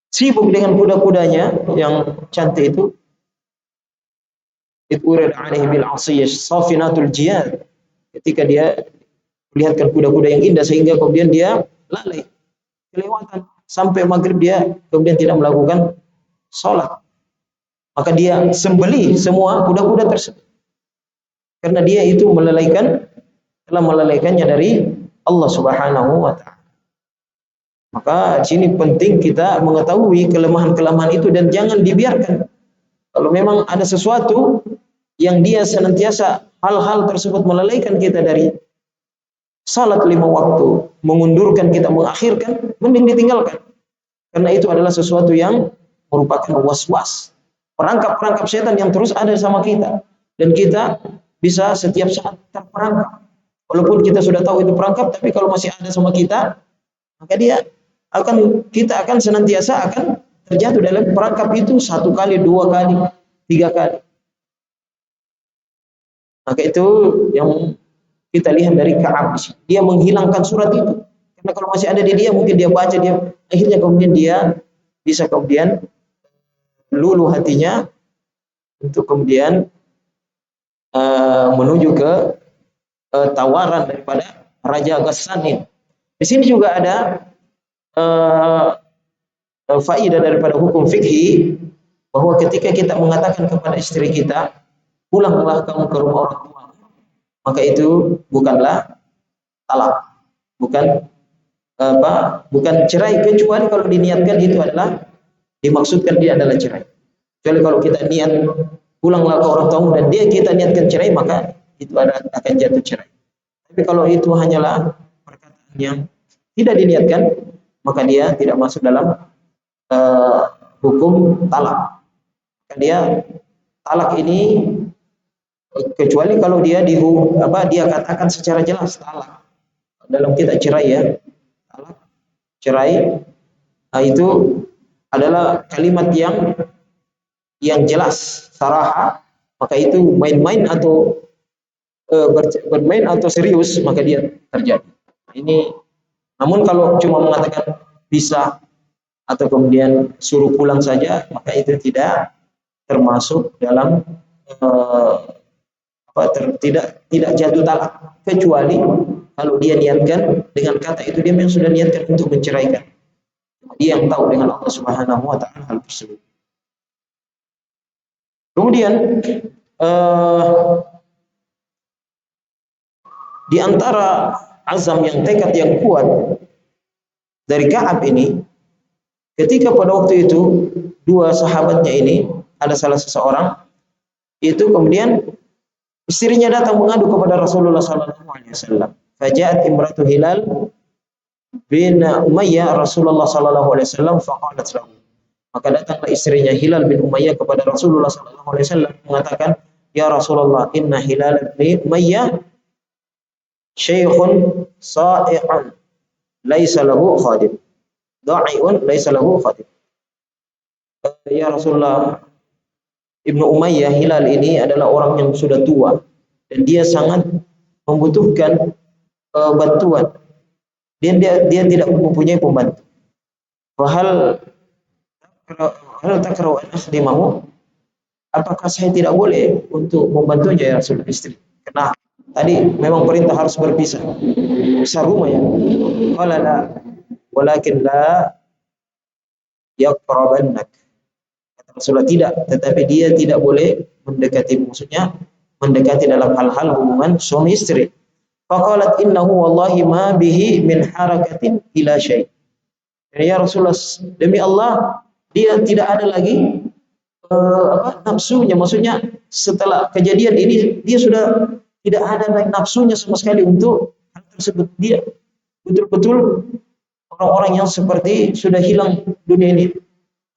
sibuk dengan kuda-kudanya yang cantik itu urid alaihi bil asiyah safinatul jiyad. Ketika dia melihatkan kuda-kuda yang indah sehingga kemudian dia lalai, kelewatan sampai maghrib dia kemudian tidak melakukan sholat. Maka dia sembelih semua kuda-kuda tersebut karena dia itu telah melalaikannya dari Allah Subhanahu wa taala. Maka di sini penting kita mengetahui kelemahan-kelemahan itu dan jangan dibiarkan. Kalau memang ada sesuatu yang dia senantiasa hal-hal tersebut melalaikan kita dari salat 5 waktu, mengundurkan kita, mengakhirkan, mending ditinggalkan. Karena itu adalah sesuatu yang merupakan was-was, perangkap-perangkap setan yang terus ada sama kita, dan kita bisa setiap saat terperangkap. Walaupun kita sudah tahu itu perangkap, tapi kalau masih ada sama kita, maka kita akan senantiasa akan terjatuh dalam perangkap itu 1 kali, 2 kali, 3 kali. Maka itu yang kita lihat dari Ka'ab, dia menghilangkan surat itu. Karena kalau masih ada di dia, mungkin dia baca, akhirnya kemudian dia bisa kemudian luluh hatinya untuk kemudian menuju ke tawaran daripada Raja Ghassan ini. Di sini juga ada faedah daripada hukum fikih, bahwa ketika kita mengatakan kepada istri kita, pulanglah kamu ke rumah orang tua, maka itu bukanlah talak, bukan cerai, kecuali kalau diniatkan itu adalah dimaksudkan dia adalah cerai. Kecuali kalau kita niat pulanglah ke orang tua dan kita niatkan cerai, maka itu akan jatuh cerai. Tapi kalau itu hanyalah perkataan yang tidak diniatkan, maka dia tidak masuk dalam hukum talak. Dia talak ini kecuali kalau dia katakan secara jelas talak. Dalam kita cerai ya, talak, cerai, itu adalah kalimat yang jelas, saraha, maka itu main-main atau bermain atau serius, maka dia terjadi. Ini, namun kalau cuma mengatakan bisa atau kemudian suruh pulang saja, maka itu tidak termasuk dalam tidak jatuh talak, kecuali kalau dia niatkan dengan kata itu, dia memang sudah niatkan untuk menceraikan. Dia yang tahu dengan Allah Subhanahu wa taala hal tersebut. Kemudian di antara azam yang tekad yang kuat dari Ka'ab ini, ketika pada waktu itu dua sahabatnya ini, ada salah seseorang itu kemudian istrinya datang mengadu kepada Rasulullah SAW. Faja'at imratu Hilal bin Umayyah Rasulullah SAW faqalat lahu. Maka datanglah istrinya Hilal bin Umayyah kepada Rasulullah SAW mengatakan, ya Rasulullah, inna Hilal bin Umayyah syaikhun sa'i'an laisa lahu khadim, da'i'un laisa lahu khadim. Ya Rasulullah, Ibnu Umayyah Hilal ini adalah orang yang sudah tua dan dia sangat membutuhkan bantuan. Dia tidak mempunyai pembantu. Hal takrau an akhdimahu, apakah saya tidak boleh untuk membantunya ya Rasulullah, istri? Karena tadi memang perintah harus berpisah, besar rumah ya. Qala la, walakin la yaqrabannak. Rasulullah tidak, tetapi dia tidak boleh mendekati, maksudnya mendekati dalam hal-hal hubungan suami istri. Faqalat innahu wallahi ma bihi min harakatin ila syai'. Ya Rasulullah, demi Allah dia tidak ada lagi nafsunya, maksudnya setelah kejadian ini dia sudah tidak ada lagi nafsunya sama sekali untuk hal tersebut. Dia betul-betul orang-orang yang seperti sudah hilang dunia ini,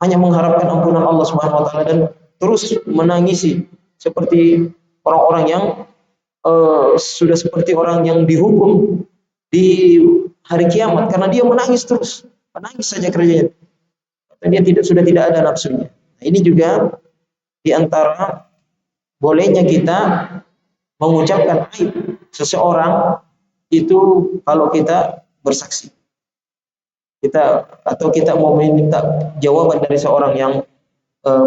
hanya mengharapkan ampunan Allah Subhanahu wa taala dan terus menangisi seperti orang-orang yang sudah seperti orang yang dihukum di hari kiamat, karena dia menangis terus, menangis saja kerjanya. Dia sudah tidak ada nafsunya. Nah, ini juga di antara bolehnya kita mengucapkan aib seseorang itu kalau kita bersaksi. Kita mau meminta jawaban dari seorang yang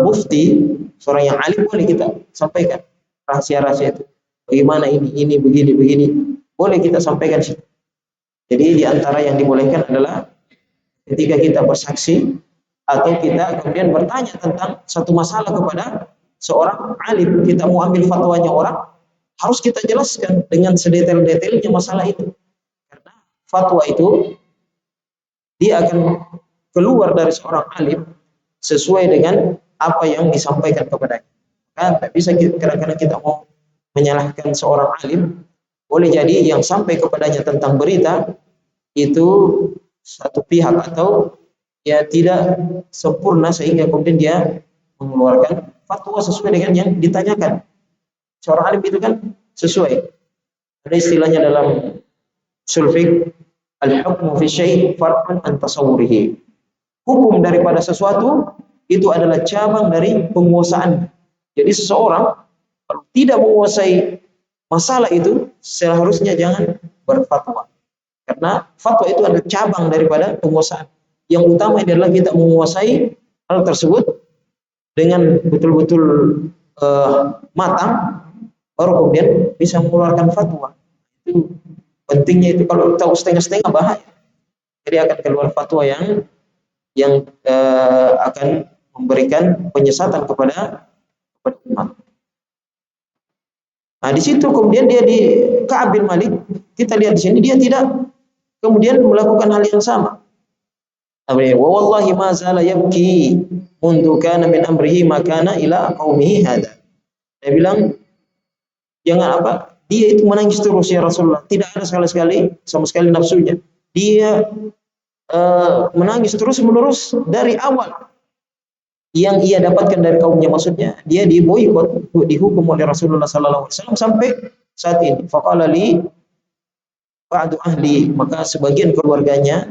mufti, seorang yang alim, boleh kita sampaikan rahasia-rahasia itu. Bagaimana ini begini, boleh kita sampaikan sih. Jadi di antara yang dibolehkan adalah ketika kita bersaksi atau kita kemudian bertanya tentang satu masalah kepada seorang alim, kita mau ambil fatwanya orang, harus kita jelaskan dengan sedetail-detailnya masalah itu. Karena fatwa itu dia akan keluar dari seorang alim sesuai dengan apa yang disampaikan kepadanya. Kan tak bisa kadang-kadang kita mau menyalahkan seorang alim, boleh jadi yang sampai kepadanya tentang berita itu satu pihak atau ya tidak sempurna sehingga kemudian dia mengeluarkan fatwa sesuai dengan yang ditanyakan. Seorang alim itu kan sesuai. Ada istilahnya dalam ushul fiqh, al-hukmu fi syai' far'un an tasawwurihi. Hukum daripada sesuatu itu adalah cabang dari penguasaan. Jadi seseorang kalau tidak menguasai masalah itu seharusnya jangan berfatwa. Karena fatwa itu adalah cabang daripada penguasaan. Yang utama adalah kita menguasai hal tersebut dengan betul-betul matang, baru kemudian bisa mengeluarkan fatwa. Itu pentingnya itu. Kalau tahu setengah-setengah bahaya. Jadi akan keluar fatwa yang akan memberikan penyesatan kepada umat. Nah, di situ kemudian dia di Ka'ab bin Malik, kita lihat di sini dia tidak kemudian melakukan hal yang sama. Wa wallahi ma zala yabki mundu kana min amrihi makana ila qaumihi hada. Dia bilang jangan apa? Dia itu menangis terus ya Rasulullah. Tidak ada sekali-sekali sama sekali nafsunya. Dia menangis terus menerus dari awal yang ia dapatkan dari kaumnya, maksudnya dia diboikot, dihukum oleh Rasulullah sallallahu alaihi wasallam sampai saat ini. Faqala li ba'du ahli, maka sebagian keluarganya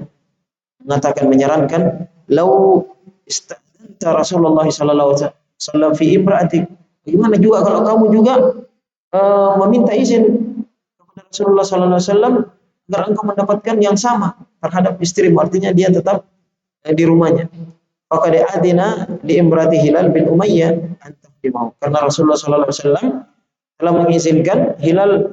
mengatakan, menyarankan, lau ista'danta Rasulullah sallallahu alaihi wasallam fi imra'atik, bagaimana juga kalau kamu juga meminta izin kepada Rasulullah sallallahu alaihi wasallam agar engkau mendapatkan yang sama terhadap istrimu, artinya dia tetap di rumahnya. Faqad adina li imrati Hilal bin Umayyah an tahdimahu, karena Rasulullah sallallahu alaihi wasallam telah mengizinkan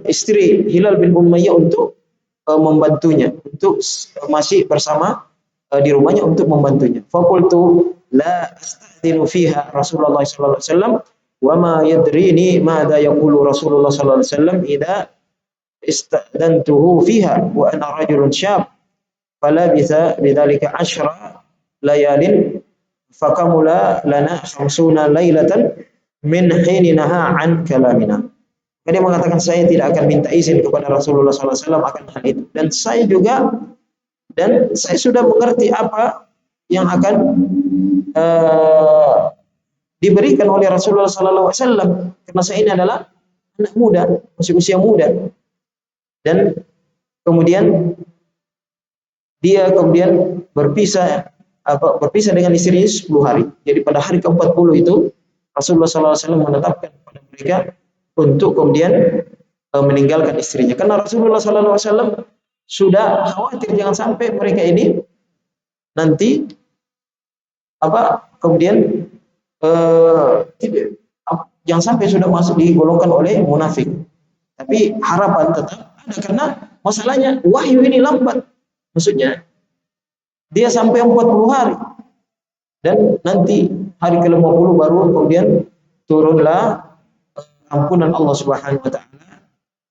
istri Hilal bin Umayyah untuk membantunya, untuk masih bersama di rumahnya untuk membantunya. Faqultu la asta'dinu fiha Rasulullah sallallahu alaihi wasallam wa ma yadrini madza yaqulu Rasulullah sallallahu alaihi wasallam idza istadantuhu fiha wa ana rajulun syab fala bisa bidzalika 10 layalin fakamula lana 50 lailatan min hininaha an kalamina. Dia mengatakan saya tidak akan minta izin kepada Rasulullah SAW akan hal itu, dan saya sudah mengerti apa yang akan diberikan oleh Rasulullah SAW, karena saya ini adalah anak muda, masih usia muda, dan kemudian dia kemudian berpisah dengan istrinya 10 hari. Jadi pada hari ke-40 itu Rasulullah SAW menetapkan kepada mereka untuk kemudian meninggalkan istrinya. Karena Rasulullah SAW sudah khawatir jangan sampai mereka ini nanti kemudian jangan sampai sudah masuk digolongkan oleh munafik. Tapi harapan tetap ada, karena masalahnya wahyu ini lambat. Maksudnya dia sampai 40 hari dan nanti hari ke-50 baru kemudian turunlah ampunan Allah Subhanahu wa taala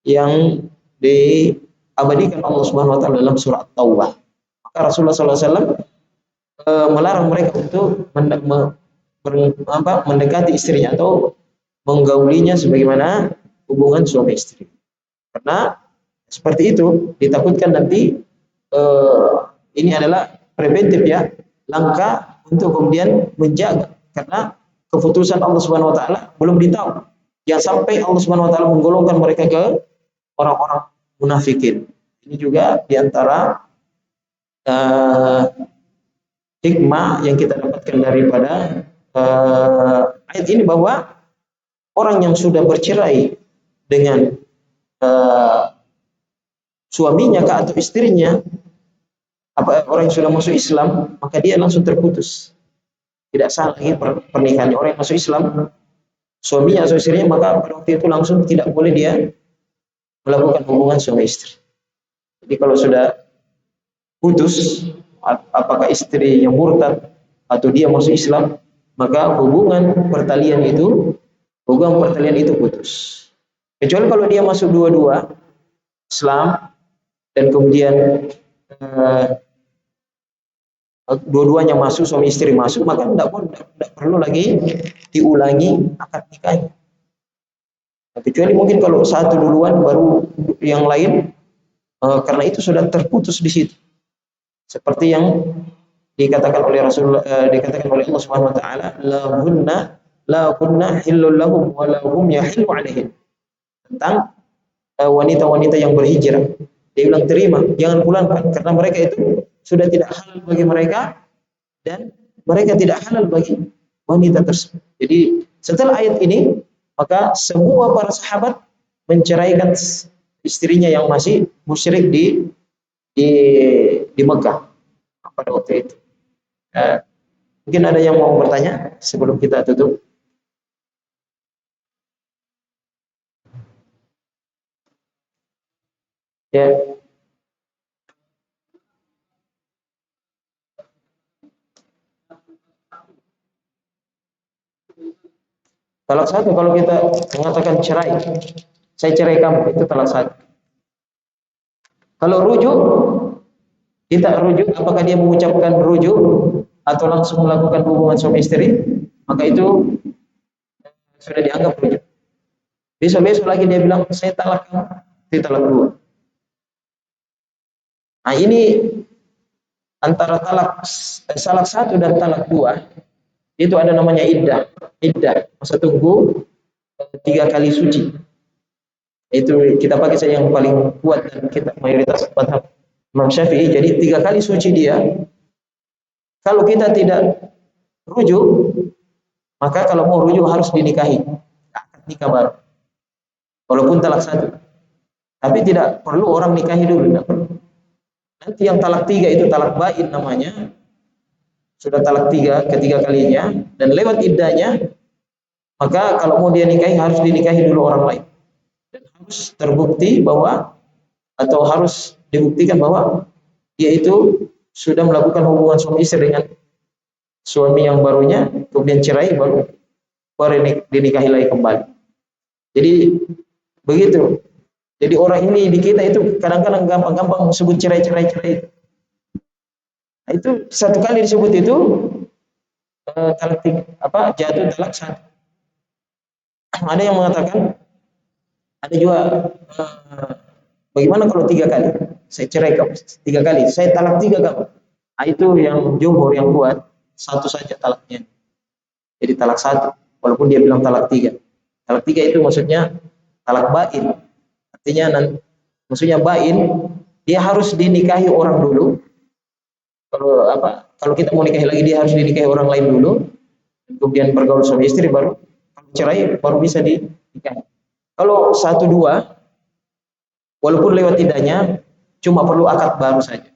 yang diabadikan Allah Subhanahu wa taala dalam surah Taubah. Maka Rasulullah SAW melarang mereka untuk mendekati istrinya atau menggaulinya sebagaimana hubungan suami istri. Karena seperti itu ditakutkan nanti ini adalah preventif ya, langkah untuk kemudian menjaga, karena keputusan Allah Subhanahu wa taala belum ditahu. Jangan sampai Allah Subhanahu wa taala menggolongkan mereka ke orang-orang munafikin. Ini juga diantara hikmah yang kita dapatkan daripada ayat ini, bahwa orang yang sudah bercerai dengan suaminya atau istrinya, orang yang sudah masuk Islam, maka dia langsung terputus. Tidak sah lagi pernikahannya. Orang yang masuk Islam, suaminya atau istrinya, maka pada waktu itu langsung tidak boleh dia melakukan hubungan suami istri. Jadi kalau sudah putus, apakah istri yang murtad atau dia masuk Islam, maka hubungan pertalian itu putus. Kecuali kalau dia masuk dua-dua, Islam dan kemudian dua-duanya masuk, suami istri masuk, maka tidak perlu lagi diulangi akad nikahnya. Kecuali mungkin kalau satu duluan baru yang lain, karena itu sudah terputus di situ. Seperti yang dikatakan oleh Rasul, dikatakan oleh Allah Subhanahu wa taala, la kunna hillul lahum wa la hum yahillu alaihim. Tentang wanita-wanita yang berhijrah. Dia bilang terima, jangan pulangkan karena mereka itu sudah tidak halal bagi mereka dan mereka tidak halal bagi wanita tersebut. Jadi setelah ayat ini, maka semua para sahabat menceraikan istrinya yang masih musyrik di, di Mekah pada waktu itu. Mungkin ada yang mau bertanya sebelum kita tutup? Ya. Talak satu kalau kita mengatakan cerai, saya cerai kamu, itu talak satu. Kalau rujuk, kita rujuk, apakah dia mengucapkan rujuk atau langsung melakukan hubungan suami istri, maka itu sudah dianggap rujuk. Besok-besok lagi dia bilang saya talak kamu, itu talak dua. Nah ini antara talak satu dan talak dua itu ada namanya iddah masa tunggu 3 kali suci. Itu kita pakai saja yang paling kuat dan kita mayoritas madhab Imam Syafi'i. Jadi 3 kali suci dia. Kalau kita tidak rujuk, maka kalau mau rujuk harus dinikahi, akad nikah baru, walaupun talak satu. Tapi tidak perlu orang nikahi dulu, tidak perlu. Nanti yang talak 3 itu talak bain namanya. Sudah talak 3 ketiga kalinya dan lewat iddahnya, maka kalau mau dia nikahi harus dinikahi dulu orang lain. Dan harus terbukti bahwa atau harus dibuktikan bahwa dia itu sudah melakukan hubungan suami istri dengan suami yang barunya, kemudian cerai baru dinikahi lagi kembali. Jadi begitu. Jadi orang ini di kita itu kadang-kadang gampang-gampang sebut cerai. Nah, itu satu kali disebut itu talak jatuh talak satu. Ada yang mengatakan, ada juga bagaimana kalau 3 kali? Saya cerai kamu 3 kali, saya talak 3 kamu. Nah, itu yang jumhur yang kuat, satu saja talaknya. Jadi talak satu, walaupun dia bilang talak 3. Talak 3 itu maksudnya talak bain. Artinya maksudnya bain, dia harus dinikahi orang dulu. Kalau kita mau nikahi lagi dia harus dinikahi orang lain dulu, kemudian bergaul suami istri, baru cerai baru bisa dinikahi. Kalau 1-2, walaupun lewat iddahnya, cuma perlu akad baru saja.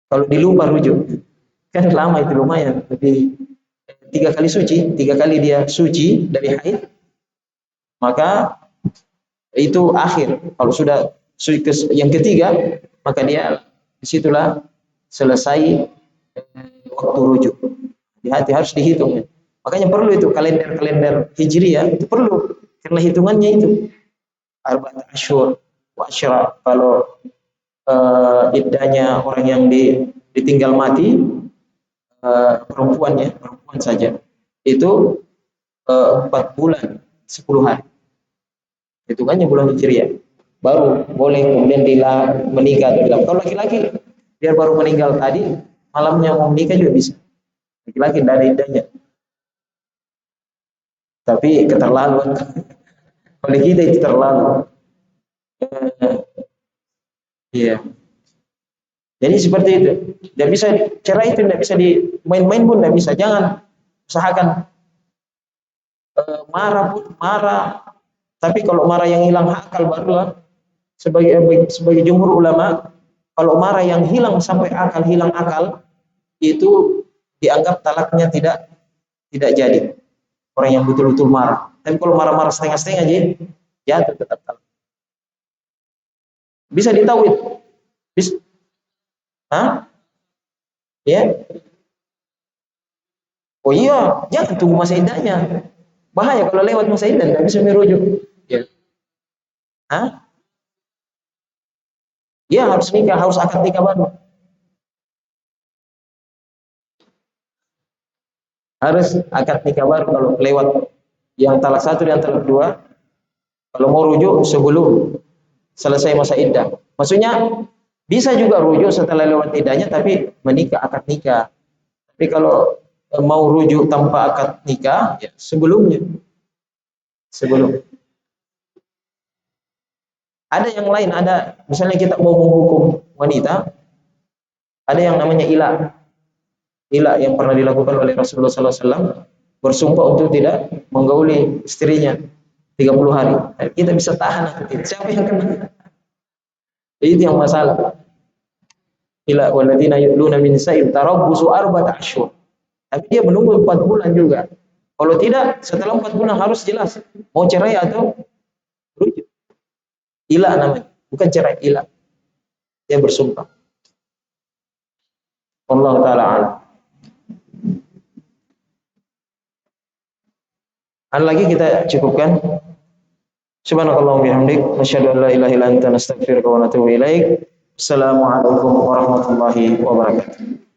Kalau dilupa rujuk, kan lama itu, lumayan. Lebih 3 kali suci, 3 kali dia suci dari haid, maka itu akhir. Kalau sudah yang ketiga, maka dia disitulah selesai waktu rujuk. Di hati harus dihitung. Makanya perlu itu kalender Hijriah, itu perlu karena hitungannya itu arba'at asyhur wa asyra. Kalau iddahnya orang yang ditinggal mati, perempuan saja, itu 4 bulan 10 hari. Hitungannya bulan Hijriah. Baru boleh kemudian menikah atau dilakukan. Kalau laki-laki biar baru meninggal tadi, malamnya mau menikah juga bisa. Laki-laki tidak ada iddahnya. Tapi keterlaluan. Oleh kita itu terlalu. Iya. Jadi seperti itu. Tidak bisa cerai itu, tidak bisa main-main pun tidak bisa. Jangan usahakan marah. Tapi kalau marah yang hilang akal barulah, sebagai jumhur ulama, kalau marah yang hilang akal, itu dianggap talaknya tidak jadi. Orang yang betul-betul marah. Tapi kalau marah-marah setengah-setengah aja, jatuh tetap talak. Bisa ditawid. Bisa. Hah? Ya. Oh iya, jangan tunggu masa iddahnya. Bahaya kalau lewat masa iddah, tidak bisa merujuk. Ya. Hah? Ya harus nikah, harus akad nikah baru. Harus akad nikah baru kalau lewat yang talak satu dan talak dua. Kalau mau rujuk sebelum selesai masa iddah. Maksudnya bisa juga rujuk setelah lewat iddahnya tapi menikah akad nikah. Tapi kalau mau rujuk tanpa akad nikah ya sebelumnya. Sebelum. Ada yang lain, ada misalnya kita mau menghukum wanita, ada yang namanya ilah. Ilah yang pernah dilakukan oleh Rasulullah SAW, bersumpah untuk tidak menggauli istrinya 30 hari. Kita bisa tahan atau tidak? Siapa yang kena? Itu yang masalah. Ila waladina yu'luna min nisa'im tarabbusu arba'ata asyhur. Tapi dia menunggu 4 bulan juga. Kalau tidak, setelah 4 bulan harus jelas mau cerai atau rujuk. Ila namanya, bukan cerai, ila. Dia bersumpah. Allah taala alam. Ada lagi kita cukupkan. Subhanakallahumma bihamdik, asyhadu an la ilaha illa anta, nastaghfiruka wa natubu ilaik. Assalamualaikum warahmatullahi wabarakatuh.